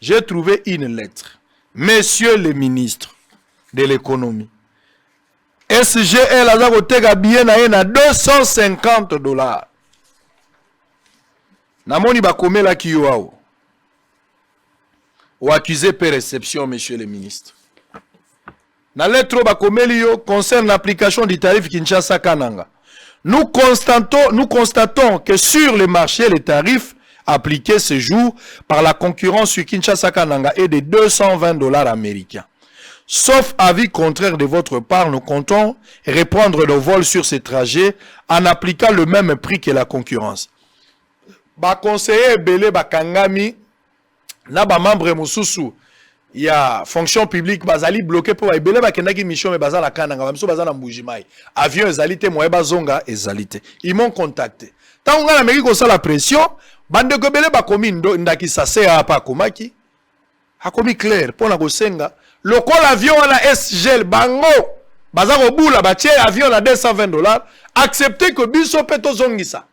J'ai trouvé une lettre. Messieurs les ministres de l'économie, SGL a zagoteka billet na $250. Namoni bakomela kiyo ou accusé per réception, messieurs les ministres. La lettre bakomelio concerne l'application du tarif Kinshasa Kananga. Nous constatons que sur le marché, les tarifs appliqués ce jour par la concurrence sur Kinshasa Kananga est de $220 américains. Sauf avis contraire de votre part, nous comptons reprendre le vol sur ces trajets en appliquant le même prix que la concurrence. Ba conseiller belé bakangami na ba membre mususu il y a fonction publique bazali bloqué pour ebele bakendaki mission mais bazala kananga bamiso bazala mbujimai avion ezalité moyeba zonga ezalité ils m'ont contacté tant on a l'Amérique ko sala pression bande ko belé bakomi ndaki sase apa komaki akomi clair pour na kosenga lokol avion na SGL bango bazako bula batie avion na $220 accepter que biso peto zongisa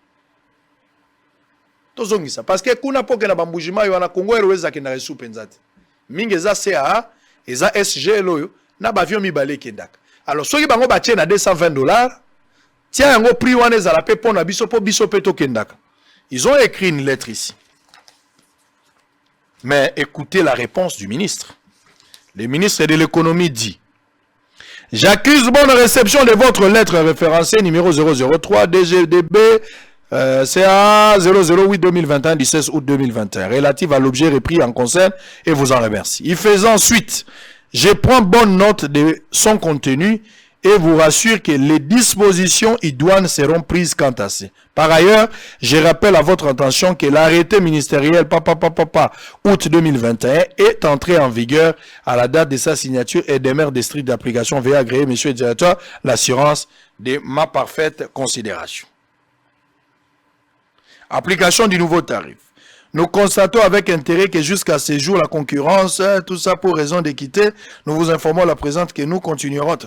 parce que kuna poke na bambujimai wana Congo Airways akenda resu penzati mingi eza CAA eza SGL oyo na bavion mibale kendaka. Alors soki bango batie na $220 tia yango prix wana ezala pe pona biso po biso pe to kendaka. Ils ont écrit une lettre ici. Mais écoutez la réponse du ministre. Le ministre de l'économie dit: j'accuse bonne réception de votre lettre référencée numéro 003 DGDB CA 008-2021 du 16 août 2021 relative à l'objet repris en concerne et vous en remercie. Il faisant suite, je prends bonne note de son contenu et vous rassure que les dispositions idoines seront prises quant à ça. Par ailleurs, je rappelle à votre attention que l'arrêté ministériel août 2021 est entré en vigueur à la date de sa signature et demeure district d'application. Veuillez agréer, monsieur le directeur, l'assurance de ma parfaite considération. Application du nouveau tarif. Nous constatons avec intérêt que jusqu'à ce jour, la concurrence, tout ça pour raison d'équité, nous vous informons la présente que nous continuerons.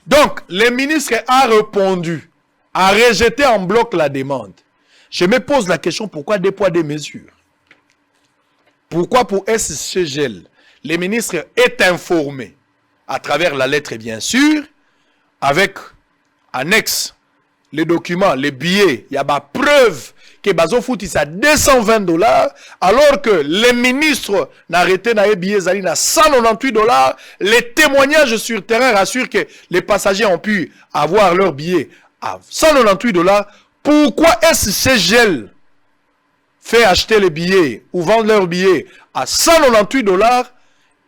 Donc, le ministre a répondu, a rejeté en bloc la demande. Je me pose la question, pourquoi des poids, des mesures? Pourquoi pour SGL, le ministre est informé à travers la lettre, bien sûr, avec annexe, les documents, les billets, il y a ma preuve que Bazo Fouti à $220, alors que les ministres n'arrêtaient n'a billets zali na $198. Les témoignages sur terrain rassurent que les passagers ont pu avoir leurs billets à $198. Pourquoi SGL fait acheter les billets ou vendre leurs billets à $198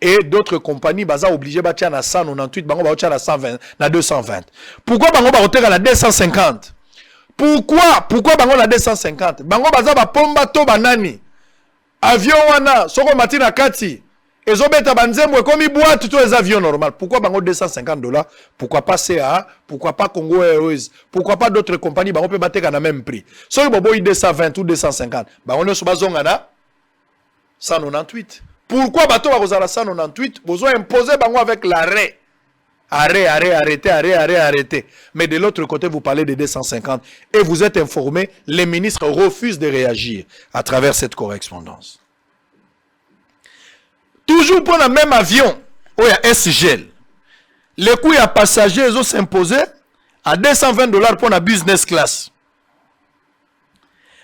et d'autres compagnies baza obligé batia na 198, bango ba tia na 120, na 220. Pourquoi bango ba hôtel na 250? Pourquoi bango na 250? Bango baza ba pomba to banani. Avion wana soko matina kati ezobeta banzembo komi boîte to les avions normal. Pourquoi bango $250? Pourquoi pas CA? Pourquoi pas Congo Airways? Pourquoi pas d'autres compagnies bango peut bateka na même prix? Soki bobo 220 ou 250, bango ne so bazonga na 198. Pourquoi bateau va à 198? Besoin imposer bango avec l'arrêt. Arrêtez. Mais de l'autre côté, vous parlez de 250 et vous êtes informé, les ministres refusent de réagir à travers cette correspondance. Toujours pour le même avion, où il y a SGL, les coûts à passagers ont s'imposé à 220 dollars pour la business class.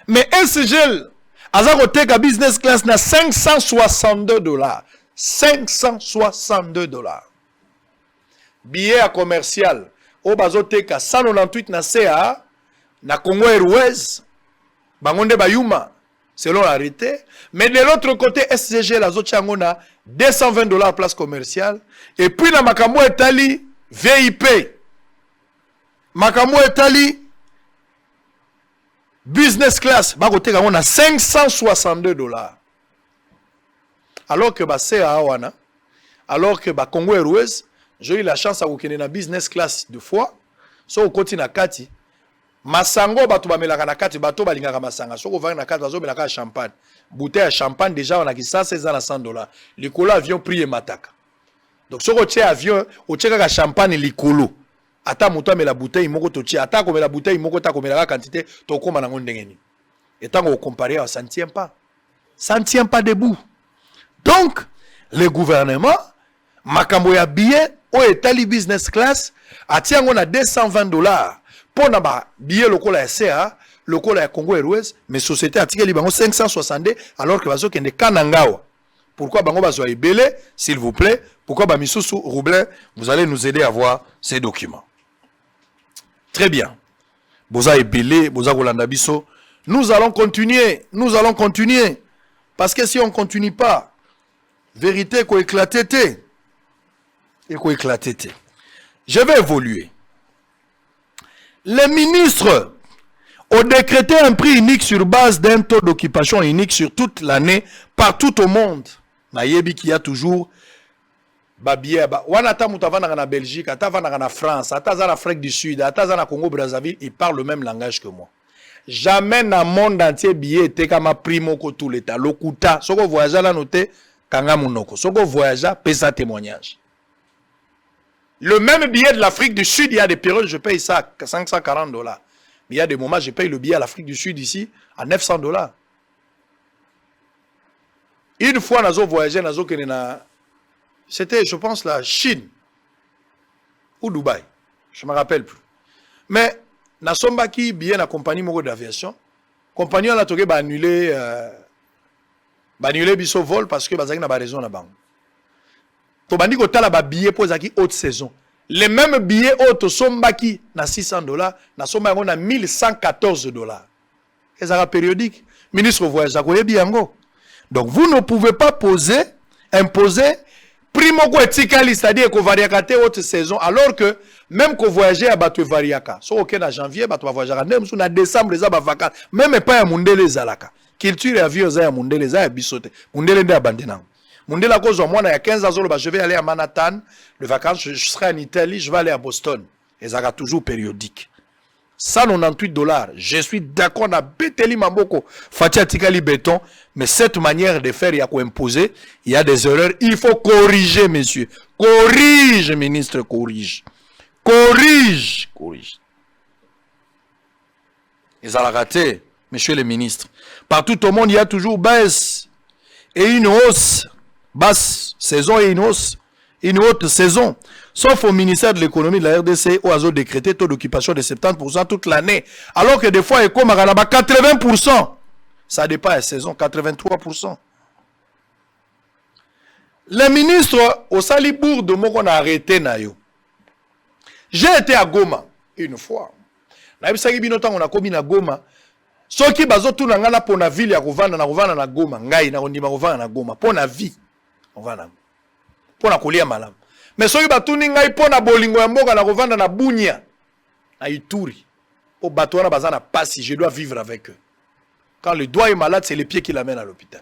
Mais SGL, à business class, na 562 dollars. 562 dollars. Billet à commercial, au bazoteka 198 na CA, na Congo Airways, bangonde bayuma, selon l'arrêté. Mais de l'autre côté, SGL, la Zochango, 220 dollars place commerciale. Et puis, la Makambo Etali, VIP. Makambo Etali, business class, bagoteka on a 562 dollars. Alors que CA Awana, alors que Congo Airways, j'ai eu la chance à vous connaître na business class deux fois. So au côté na kati, masango bato ba melaka na kati bato balingaka masanga. So ko vanga na kati bazo melaka champagne. Bouteille à champagne déjà on a qui 116 à 100 dollars. Likolo avion prix mataka. Donc so ko tie avion, o tie ka champagne likolo. Ata muto amela bouteille moko to tie, ata ko mela bouteille moko ta ko melaka quantité to koma na ngondengeni. Et tant qu'on compare, ça ne tient pas. Ça ne tient pas debout. Donc, le gouvernement, makambo ya billet, au Etali business class, a tient on a 220 dollars pour na billet local à CA, local à Congo Airways, mais société a tiré libango 562 alors que bazo kende kanangawa. Pourquoi bango bazo ebele, s'il vous plaît? Pourquoi ba misusu Roublin, vous allez nous aider à voir ces documents. Très bien. Boza ebele, boza kolanda biso. Nous allons continuer. Parce que si on ne continue pas, vérité qu'on éclaté. Je vais évoluer. Les ministres ont décrété un prix unique sur base d'un taux d'occupation unique sur toute l'année, partout au monde. Nayebi qui y a toujours Babie, Wanata Moutavana en Belgique, Atavana en France, Atazana en Afrique du Sud, Atazana en Congo Brazzaville, ils parlent le même langage que moi. Jamais dans le monde entier billet était comme primo que tout l'état. Lokuta, ce que voyage là noté, kanga monoko. Ce que voyage pesa témoignage. Le même billet de l'Afrique du Sud, il y a des périodes, je paye ça à 540 dollars. Mais il y a des moments, je paye le billet à l'Afrique du Sud ici à 900 dollars. Une fois, nazo voyagé, nazo kenena, c'était, je pense, la Chine ou Dubaï. Je ne me rappelle plus. Mais Nasomba qui bien la compagnie Moro d'aviation, compagnie a toqué annuler biso vol parce que bazaki na ba raison na banque. To bandi ko tala ba billet pour zaki haute saison. Les mêmes billets haute somba qui na 600 dollars, na somba on a 1114 dollars. Et ça périodique. Ministre voyage ko yebi yango. Donc vous ne pouvez pas imposer primo ko etikali, c'est-à-dire ko variakate haute saison alors que même qu'on voyageait à Bato Variaka. So ok na janvier, Bato voyager à na décembre les aba vacances. Même pas à Mundele zalaka. Culture et avion za Mundele za bisote. Mundele nde abandena. Mundele à cause de moi il y a 15 ans je vais aller à Manhattan, les vacances je serai en Italie, je vais aller à Boston. Et ça sera toujours périodique. 198 dollars. Je suis d'accord na Beteli Mamboko, Fatia Tikali béton, mais cette manière de faire il y a quoi imposer, il y a des erreurs, il faut corriger messieurs. Corrige ministre, corrige. Corrige. Ils ont raté, monsieur le ministre. Partout au monde, il y a toujours baisse et une hausse. Basse saison et une hausse. Une haute saison. Sauf au ministère de l'économie de la RDC, où ils ont décrété taux d'occupation de 70% toute l'année. Alors que des fois, il y a 80%. Ça dépasse la saison, 83%. Les ministres au Salibourg de Mokon a arrêté Nayo. J'ai été à Goma une fois. On a commis à Goma. Ceux qui bazo tout na pour la ville ya Rovana na Goma, ngai na ondima Rovana na Goma pour la vie. On va na pour la kolia malam. Mais ceux qui bato ngai pour na bolingo ya mboka na Rovana na Bunia na Ituri. Au bateau na bazana passi, je dois vivre avec eux. Quand le doigt est malade, c'est les pieds qui l'amènent à l'hôpital.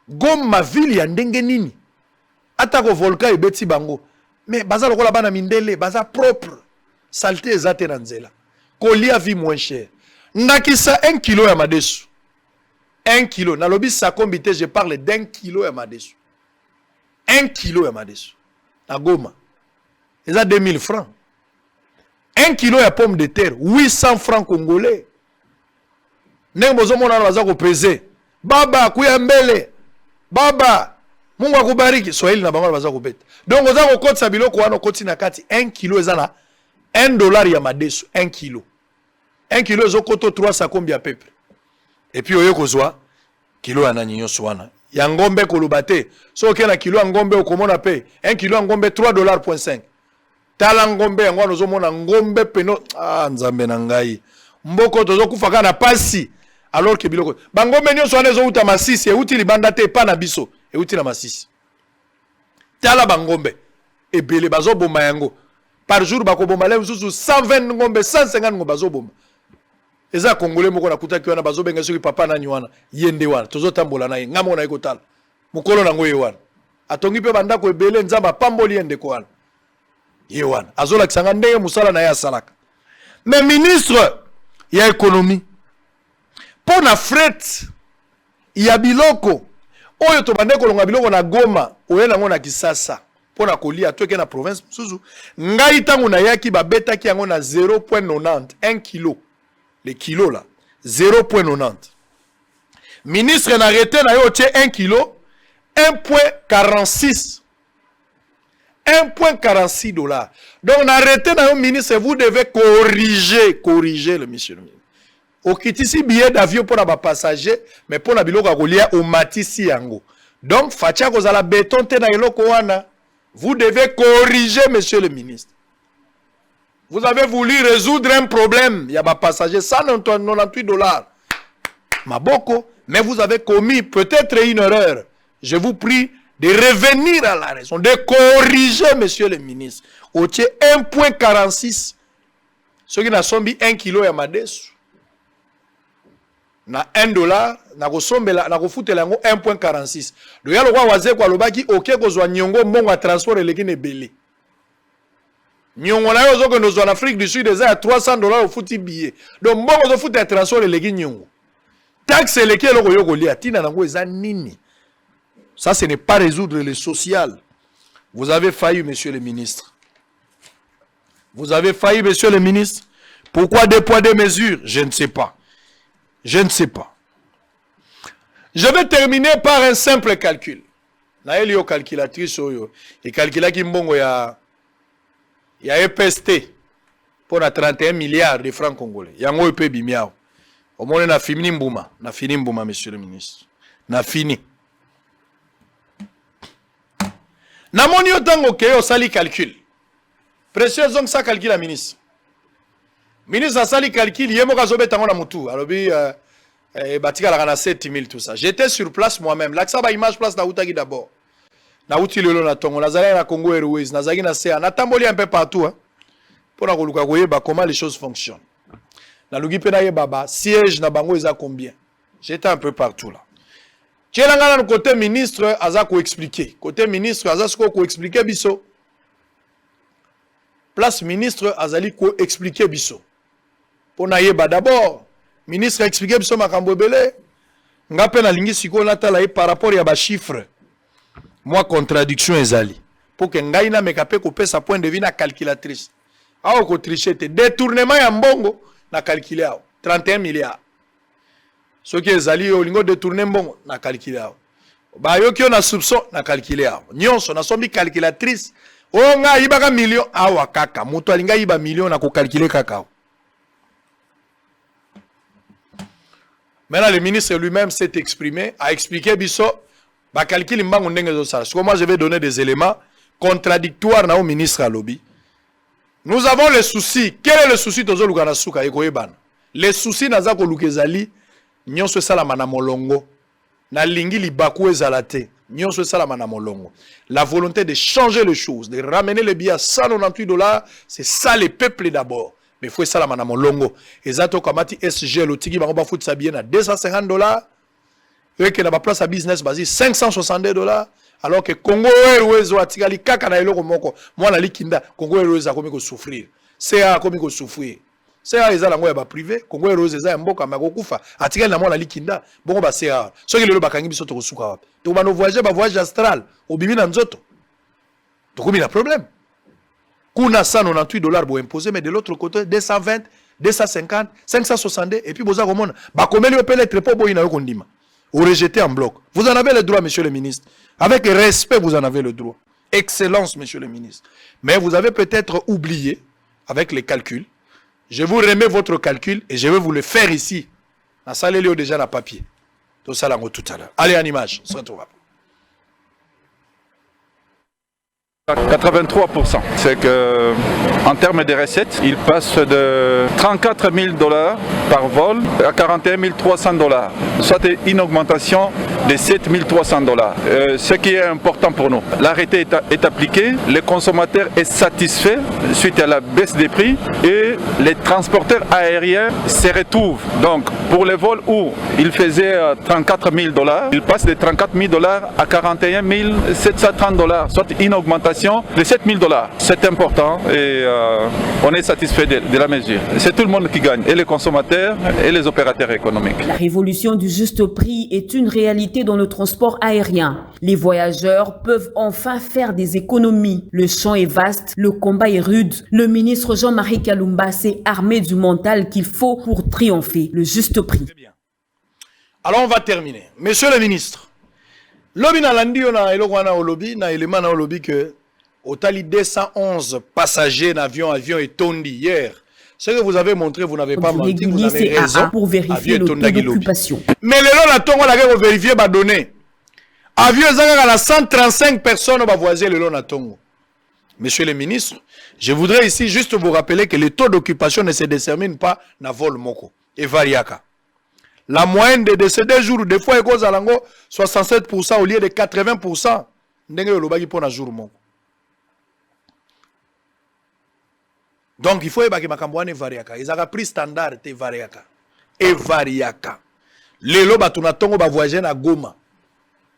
Goma ville ya ndenge nini. Atako volcan et beti bango. Mais baza lokola bana mindele, baza propre. Saleté ezate na nzela. Kolia vie moins cher. Nakisa 1 kilo ya madesu. 1 kilo. Na lobi sa combité, je parle d'1 kilo ya madesu. 1 kilo ya madesu. Na Goma. Eza 2000 francs. 1 kilo ya pomme de terre. 800 francs congolais. Ndenge bozo mona baza ko peser. Baba kuya mbele. Baba. Mungu akubariki. Swahili na bango baza ko beta. Donc oza ko kotisa biloko wana koti na kati 1 kilo eza na $1 ya madesu 1 kilo. 1 kilo zokoto 300 combien peuple. Et puis oyo kozwa kilo ya nani nyonso wana. Ya ngombe kolobate. So oke na kilo ya ngombe okomona pe 1 kilo ya ngombe $3.5. Tala ngombe yango nozomona ngombe peno nzambe na ngai. Mboko tozokufa kana na pasi alors que biloko. Bangombe nyonso wana ezouta masisi euti libanda te pa na biso euti na masisi. Tala bangombe ebele bazoboma yango. Par jour bakobomba le mususu 120 ngombe 150 ngombe bazobomba. Eza Congolais moko na kutaki wana bazobenga soki papa nani wana yende wana tozotambola na ye ngamo na ekotala mukolo nango ye wana atongi pe bandako ebele nzamba pamboli yende ko wana ye wana azola kisanga ndenge musala na ye asalaka. Mais ministre ya économie pona fret ya biloko oyo to bande kolonga biloko na Goma oye nango na Kisasa pona kolia toke na province suzu ngai tango na yaki babetaki yango na 0.90 1 kilo. Les kilos là, 0.90. Ministre n'a arrêté na yo 1 kilo, 1.46. 1.46 $. Donc on a arrêté na yo ministre, vous devez corriger le monsieur le ministre. Au kitisi billet d'avion pour les passagers, mais pour la biloko kolia au matisi yango. Donc facha kozala béton te na eloko wana. Vous devez corriger monsieur le ministre. Vous avez voulu résoudre un problème. Il y a des passagers, $198. Maboko, mais vous avez commis peut-être une erreur. Je vous prie de revenir à la raison, de corriger, monsieur le ministre. Au 1.46. Ce qui n'a sombi 1 kilo ya madesu. Na $1, na kosombela, na kofutela yango 1.46. Le yalo kwa waze kwa lobaki, oke kozwa nyongo mbongo a transport eleki nebele. Nyongo na yo zoko nozo en Afrique du Sud eza ya $300 au futi billet. Donc mbongo zo futi ya transport eleki nyongo. Taxe eleki eloko yo kolia tina nango eza nini. Ça ce n'est pas résoudre le social. Vous avez failli monsieur le ministre. Vous avez failli monsieur le ministre. Pourquoi 2 poids 2 mesures? Je ne sais pas. Je ne sais pas. Je vais terminer par un simple calcul. Na elio calculatrice oyo et calculaki mbongo ya EPST pour 31 milliards de francs congolais. Yango epe bimiao. Au moins na fini mbuma, monsieur le ministre. Na fini. Na moni otango ke osali calcul. Précieux donc ça calcul la ministre. Ministre a sali calcul yemo kazobe tango na mutu. Alobi batika la kana 7000 tout ça. J'étais sur place moi-même. L'axa ba image place na utaki d'abord. Na uti lelo na tongo nazali na Congo Airways nazali na CA na tamboli un peu partout hein pour na koluka koyeba comment les choses fonctionnent. Na lugi pe na yeba siège na bango eza combien. J'étais un peu partout là. Tchelanga na côté ministre aza ko expliquer. Côté ministre aza ko expliquer biso. Place ministre azali ko expliquer biso. Pour na yeba d'abord ministre a expliqué biso makambo ebele. Nga pe na lingi siko na tala par rapport ya ba chiffres. Moi, contradiction ezali. Pour que ngai na mekape kope sa point de vue na calculatrice. Aho ko tricher te détournement ya mbongo na calculer 31 milliards. Ce qui ezali o lingo détourner mbongo na calculer. Ba yo ki na soupçon na calculer. Nyonso na sombi calculatrice. O nga ibaka million awa kaka. Muto alinga iba million na ko calculer kaka. Maintenant le ministre lui-même s'est exprimé, a expliqué biso. Bah calcul mbango ndenge zo sala. Moi je vais donner des éléments contradictoires na au ministre à lobby. Nous avons le souci. Quel est le souci tozo lukana suka ekoyebana? Le souci naza ko lukezali nyonso sala mana molongo. Na lingi libaku ezalate. Nyonso sala mana molongo. La volonté de changer les choses, de ramener le billet à $198, c'est ça le peuple d'abord. Mais faut sala mana molongo. Ezato kamati SG lotiki bango ba fout sa billet na $250. Et que na place à business basé $562 alors que Congo Airways ou atikali kaka na eloko moko moi na likinda Congo Airways a komi ko souffrir CA komi ko souffrir CA ezala ngo ya ba privé Congo Airways eza mboka makokufa atikali na moi na likinda bongo ba CA soki lelo bakangi biso to kosuka wapi to ba no voyage astral obimi na nzoto to komi na problème kuna $198 bo imposé mais de l'autre côté 220 250 562 et puis boza komona ba komeli opele trepo boyi na yo kondima ou rejeter en bloc. Vous en avez le droit, monsieur le ministre. Avec respect, vous en avez le droit. Excellence, monsieur le ministre. Mais vous avez peut-être oublié avec les calculs. Je vous remets votre calcul et je vais vous le faire ici. La salle est déjà dans papier. Tout ça là tout à l'heure. Allez en image, on se retrouve après. 83%. C'est que, en termes de recettes, il passe de 34 000 $ par vol à 41 300 $, soit une augmentation de 7 300 $. Ce qui est important pour nous. L'arrêté est appliqué, le consommateur est satisfait suite à la baisse des prix et les transporteurs aériens se retrouvent. Donc, pour les vols où il faisait 34 000 $, il passe de 34 000 $ à 41 730 $, soit une augmentation de 7 000 $. C'est important et on est satisfait de la mesure. C'est tout le monde qui gagne, et les consommateurs et les opérateurs économiques. La révolution du juste prix est une réalité dans le transport aérien. Les voyageurs peuvent enfin faire des économies. Le champ est vaste, le combat est rude. Le ministre Jean-Marie Kalumba s'est armé du mental qu'il faut pour triompher. Le juste prix. Très bien. Alors on va terminer. Monsieur le ministre, lobby na landi na elokwana au lobby na élément na au lobby que au tali 211 passagers d'avion et tondi hier. Ce que vous avez montré, vous n'avez pas menti, vous avez raison. Pour vérifier le taux d'occupation. Mais le long la tongo la vous vérifier ba donner. Avion zanga na 135 personnes va voyager le long la tongo. Monsieur le ministre, je voudrais ici juste vous rappeler que le taux d'occupation ne se détermine pas na vol moko et variaka. La moyenne de décédés jours des fois est cause à lango 67% au lieu de 80%. Ndenge le bagi pour na jour moko. Donc il faut que makamboane variaka. Ils ont pris standard te variaka. Et variaka. Les loba tunatongo ba voyager na Goma.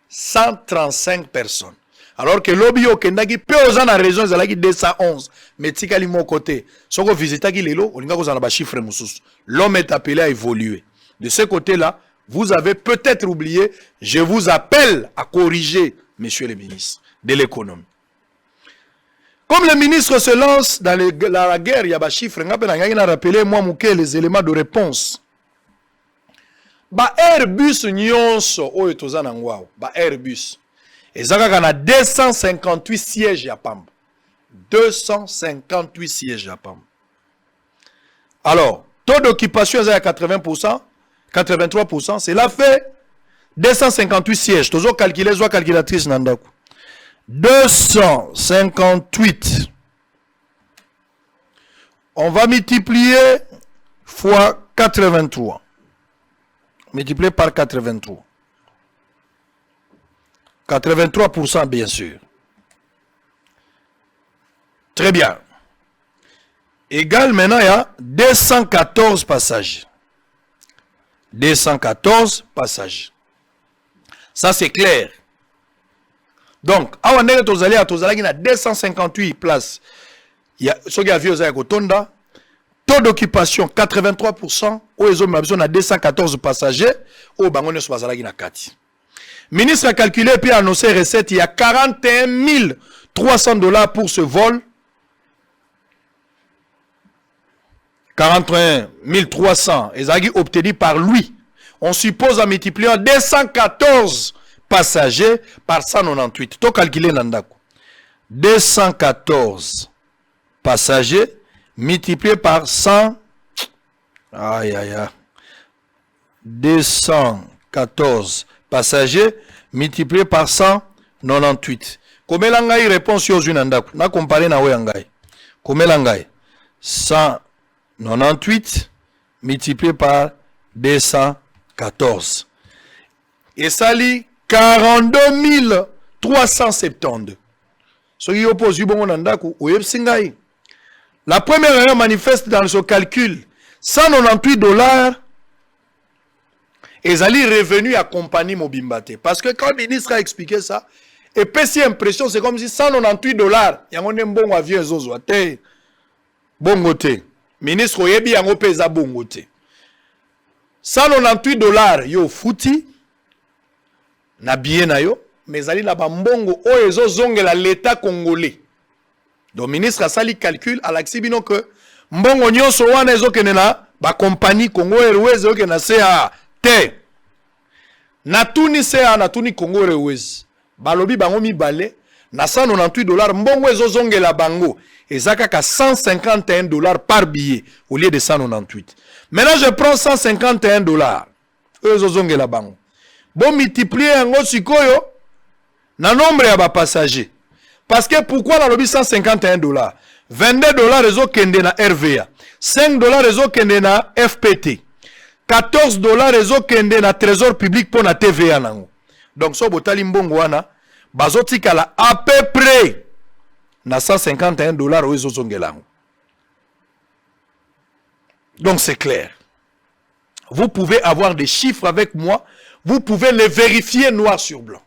135 personnes. Alors que lobby au Kendaki peu aux en région zalaki 211. Mais tikali mon côté. Soko visita ki lelo, on nga kozana ba chiffre mususu. L'homme est appelé à évoluer. De ce côté-là, vous avez peut-être oublié, je vous appelle à corriger, monsieur le ministre de l'économie. Comme le ministre se lance dans la guerre, il y a des chiffres, on a rappelé moi les éléments de réponse. Ba Airbus nyonso oyo tozana ngwao, ba Airbus. Ezaka na 258 sièges à Pamba. 258 sièges à Pamba. Alors, taux d'occupation est à 80%, 83%, cela fait 258 sièges. Toujours calculer, soit calculatrice nandaku. 258. On va multiplier fois 83. Multiplié par 83. 83% bien sûr. Très bien. Égal maintenant, il y a 214 passagers. 214 passagers. Ça c'est clair. Donc, à 258 places. Il y a ce qui a vu au Tonda. Taux d'occupation 83%. Au on a 214 passagers. Au Bangoné Swazalagi na 4. Ministre a calculé puis a annoncé recette. Il y a 41 300 $ pour ce vol. 41 300. Et ça a été obtenu par lui. On suppose en multipliant 214 passagers par 198. Tout calculé Nandako. 214 passagers multipliés par 100. Aïe aïe aïe. 214 passagers multipliés par 198. Combien l'angai répond sur une Nandako? Na comparé na weangai. Combien l'angai? 198 multiplié par 214. Et ça lit 42 372. Ce qui oppose la première erreur manifeste dans ce calcul 198 $. Et ça lit revenu à compagnie Mobimbate. Parce que quand le ministre a expliqué ça, et puis si impression, c'est comme si 198 $. Il y a un bon avion zozoate. Bon côté. Ministre Oyebi yango pesa bongo te. 198 $, yo futi na bien na yo, mais ali na bambongo oyo ezozongela l'état congolais. Donc ministre asali calcul alaksi bino que mbongo nyonso wana ezokende na ba compagnie Congo Airways ezokende na CA te. Na tuni CA na tuni Congo Airways. Balobi bango mibale na 198 dollars mbongo ezozongela bango ezaka 151 dollars par billet au lieu de 198. Maintenant je prends 151 dollars ezozongela bango bon multiplier yango sikoyo na nombre ya ba passager parce que pourquoi na lobi 151 dollars 22 dollars ezokende na RVA 5 dollars ezokende na FPT 14 dollars ezokende na trésor public pour na TVA nango. Donc so botali mbongo wana bazotikala à peu près na 151 dollars ezozongela. Donc c'est clair. Vous pouvez avoir des chiffres avec moi, vous pouvez les vérifier noir sur blanc.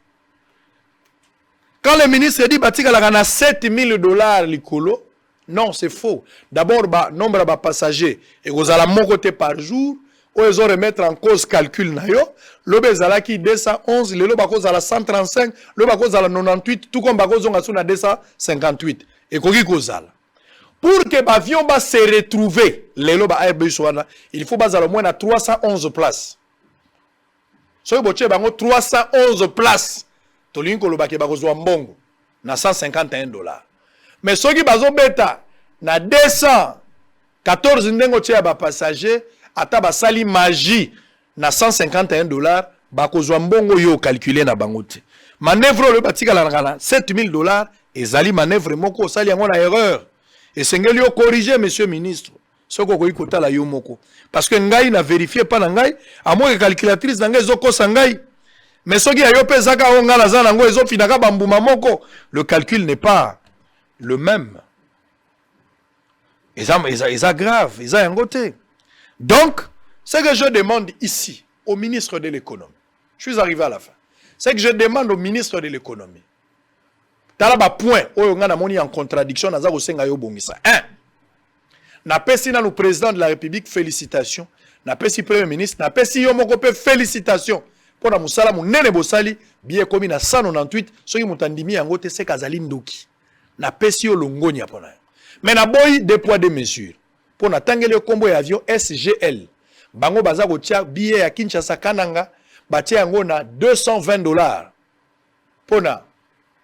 Quand le ministre dit batikala na 7000 dollars likolo, non, c'est faux. D'abord, nombre de passagers et vous allez mon côté par jour. Ils ont remettre en cause calcul na yo. Le bezala qui 211, le bako zala 135, le bako zala 98, tout comme bako zonga suna 258. Et koki kozala. Pour que l'avion va se retrouver, il faut bazala au moins à 311 places. So boche bango 311 places. Tolinko lo bake bako zo mbongo na 151 dollars. Mais ceux qui bazo beta na 214 ndengo tia ba passager ata ba sali magie na 151 dollars bako zo mbongo yo calculer na bangote. Manœuvre le batika la ngana 7000 dollars ezali manœuvre moko sali yango na erreur. Et sengeli yo corriger monsieur ministre. Soko ko ikota la yo moko parce que ngai na vérifier pas na ngai à moins que calculatrice na ngai zoko sangai. Mais ceux qui a yo pesaka onga la zana ngo ezo finaka bambuma moko le calcul n'est pas le même. Ils sont grave, ils ont un côté. Donc, ce que je demande ici au ministre de l'économie, je suis arrivé à la fin, c'est que je demande au ministre de l'économie, talaba point, on a en contradiction, un, n'a pas si le président de la République, félicitations, n'a pas si premier ministre, n'a pas si yomokopé, félicitations, pour la moussala, mon nene bosali, bien comme il a 198, ceux qui m'ont dit, c'est Kazali Ndoki. Na pesi yo longoni apona. Mais na boy deux poids deux mesures. Pour na tangele combo ya avion SGL. Bango baza ko tia billet ya Kinshasa Kananga, ba tia yango na 220 dollars. Pour na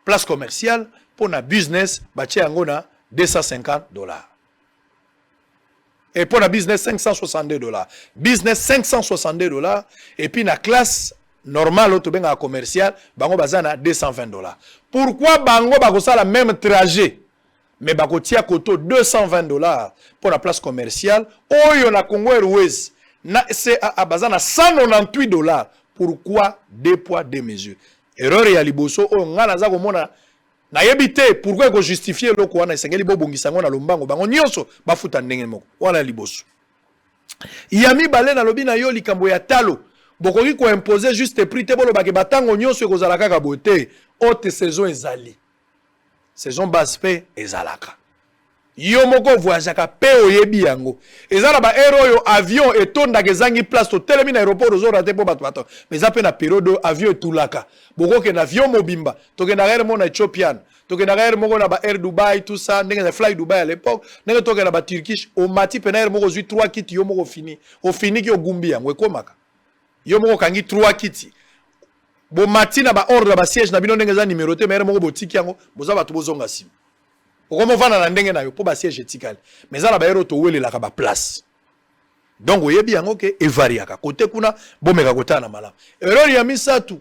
place commerciale, pour na business, ba tia yango na 250 dollars. Et pour na business 562 dollars. Business 562 dollars et puis na classe normal auto benga commercial bango bazana 220 dollars. Pourquoi bango bako ça la même trajet mais bako tia koto 220 dollars pour la place commerciale oyo na Congo Airways na c'est à bazana 198 dollars. Pourquoi deux poids deux mesures? Erreur ya liboso o ngana za komona na yebite pourquoi ko justifier loko wana esengeli bo bongisa ngo na lombango bango nyonso bafuta ndenge moko wana liboso. Yami bale na lobi na yo likambo ya talo bokoki ko imposer juste prix te bolo bake batango nyonso ekozala kaka bote haute saison ezali saison basse pe ezalaka yo moko voyagaka pe oyebi yango ezala ba aero yo avion etondaka ezangi place to telemi na aéroport ozora te po bato mais za pe na période avion etulaka bokoke na avion mobimba tokenda air mo na Ethiopian tokenda air moko na ba Air Dubai tout ça ndenge na Fly Dubai à l'époque ndenge tokenda ba Turkish au mati pe na air moko zui 3 kits yo moko fini o fini ki ogumbi yango ekomaka yo moko kangi 3 kits bo matina ba ordre ba siège na bino ndenge za numéroté mais moko botiki yango boza bato bozonga sim okomo vana na ndenge na yo po ba siège etikali mais za la ba ero to welelaka ba place donc oyebi yango ke evariaka côté kuna bomeka kota na malamu erreur ya misatu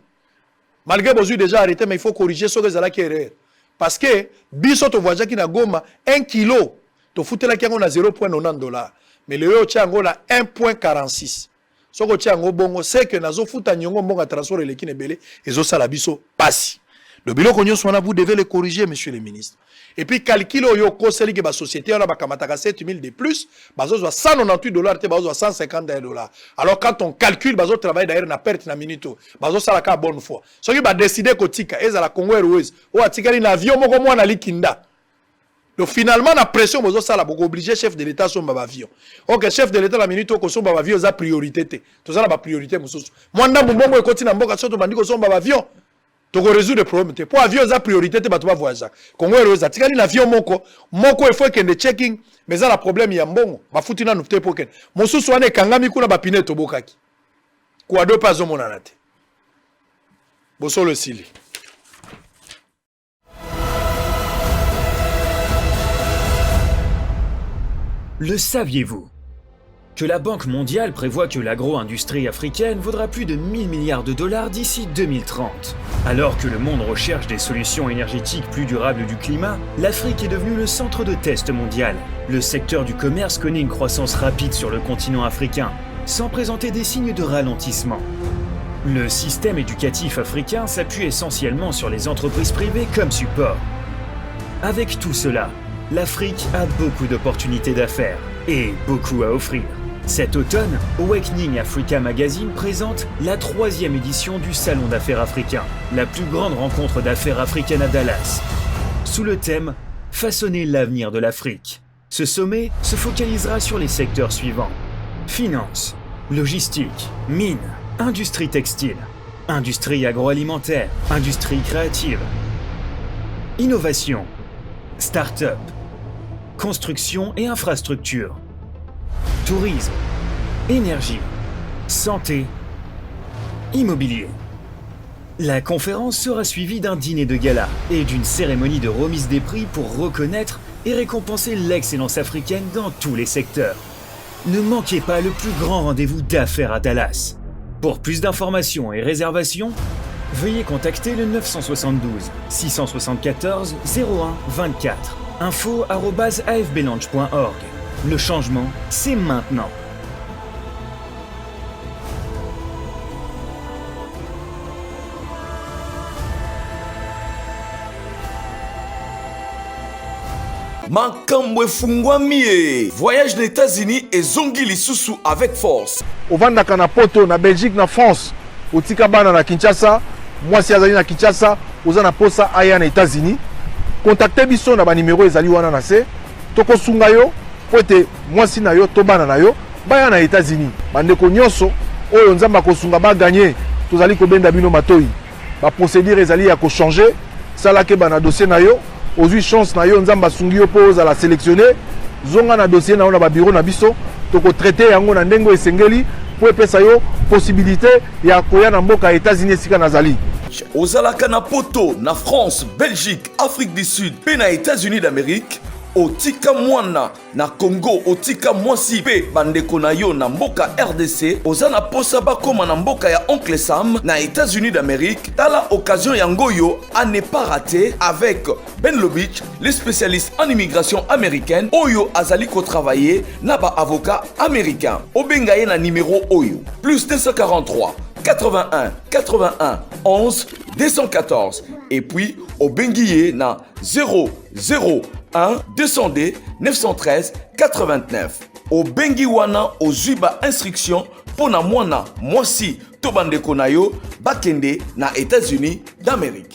malgré bozu déjà arrêté mais il faut corriger ce que za la qui erreur parce que biso to voyage ki na Goma 1 kilo to futela ki yango na 0.90 dollars mais le yo tyango na 1.46. Soko tiango bongo c'est que nazo futa nyongo mbonga transport eleki nebele ezo sala biso pasi. Le biloko nyonso wana vous devez le corriger monsieur le ministre. Et puis calcul yo koseli ke ba société ona ba kamataka 7000 de plus, bazo 198 dollars te bazo 151 dollars. Alors quand on calcule bazo travailler d'ailleurs na perte na minute, bazo sala ka bonne fois. Soki ba décider ko tika eza la Congo Airways, o atikali na avion moko mwana likinda. Donc finalement la pression bozo sala boko obligé chef de l'état somba avion. OK chef de l'état la minute ko somba avion za priorité. To sala ba priorité mususu. Mwanda mbongo ekoti na mboka soto bandiko somba avion. Toko résoudre le problème. Pour avion za priorité te bato ba voyage. Congo Airways atikali na avion moko il faut que de checking mais ça la problème ya mbongo. Ba futi na nufte poken. Mususu wane kangami kuna ba pinet to bokaki. Kwa do pas zomonana te. Bosolo sili. Le saviez-vous? Que la Banque mondiale prévoit que l'agro-industrie africaine vaudra plus de 1000 milliards de dollars d'ici 2030. Alors que le monde recherche des solutions énergétiques plus durables du climat, l'Afrique est devenue le centre de test mondial. Le secteur du commerce connaît une croissance rapide sur le continent africain, sans présenter des signes de ralentissement. Le système éducatif africain s'appuie essentiellement sur les entreprises privées comme support. Avec tout cela, l'Afrique a beaucoup d'opportunités d'affaires et beaucoup à offrir. Cet automne, Awakening Africa Magazine présente la 3e édition du Salon d'affaires africain, la plus grande rencontre d'affaires africaine à Dallas. Sous le thème « Façonner l'avenir de l'Afrique ». Ce sommet se focalisera sur les secteurs suivants: finance, logistique, mines, industrie textile, industrie agroalimentaire, industrie créative, innovation, start-up, construction et infrastructure, tourisme, énergie, santé, immobilier. La conférence sera suivie d'un dîner de gala et d'une cérémonie de remise des prix pour reconnaître et récompenser l'excellence africaine dans tous les secteurs. Ne manquez pas le plus grand rendez-vous d'affaires à Dallas. Pour plus d'informations et réservations, veuillez contacter le 972 674 01 24. info@afblanche.org. Le changement, c'est maintenant. Makambo efungwami. Voyage aux États-Unis et zongi lisusu avec force. Ovandaka na poto na Belgique na France. Otika bana na Kinshasa, mwasi azali na Kinshasa, oza na posa aya na États-Unis. Contactez biso na ba numéro ezali wana na se. Toko sunga yo pote mwasi na yo to bana na yo baya na États-Unis. Bandeko nyonso oyo nzamba ko sunga ba gagner, tozali ko benda bino matoi. Ba procédure ezali ya ko changer, sala ke bana dossier na yo. Ozui chance na yo nzamba sungi yo po za la sélectionner. Zonga na dossier na yo na ba bureau na biso, toko traiter yango na ndengo esengeli po epesa yo possibilité ya koya na mboka États-Unis sika nazali. Ozalaka na poto na France, Belgique, Afrique du Sud, pe na États-Unis d'Amérique. Otika mwana na Congo, otika mwasi pe bandeko na yo na mboka RDC. Ozana posa bakoma na mboka ya Oncle Sam na États-Unis d'Amérique. Tala occasion yangoyo à ne pas rater avec Ben Lobich, le spécialiste en immigration américaine. Oyo azali ko travailler na ba avocat américain. Obengaye na numéro Oyo plus 243 81 81 11 214 et puis Obengiye na 001 200D 913 89. Au Bengiwana au Zuba instruction pour na mwana mwasi to bandeko na yo bakende na États-Unis d'Amérique.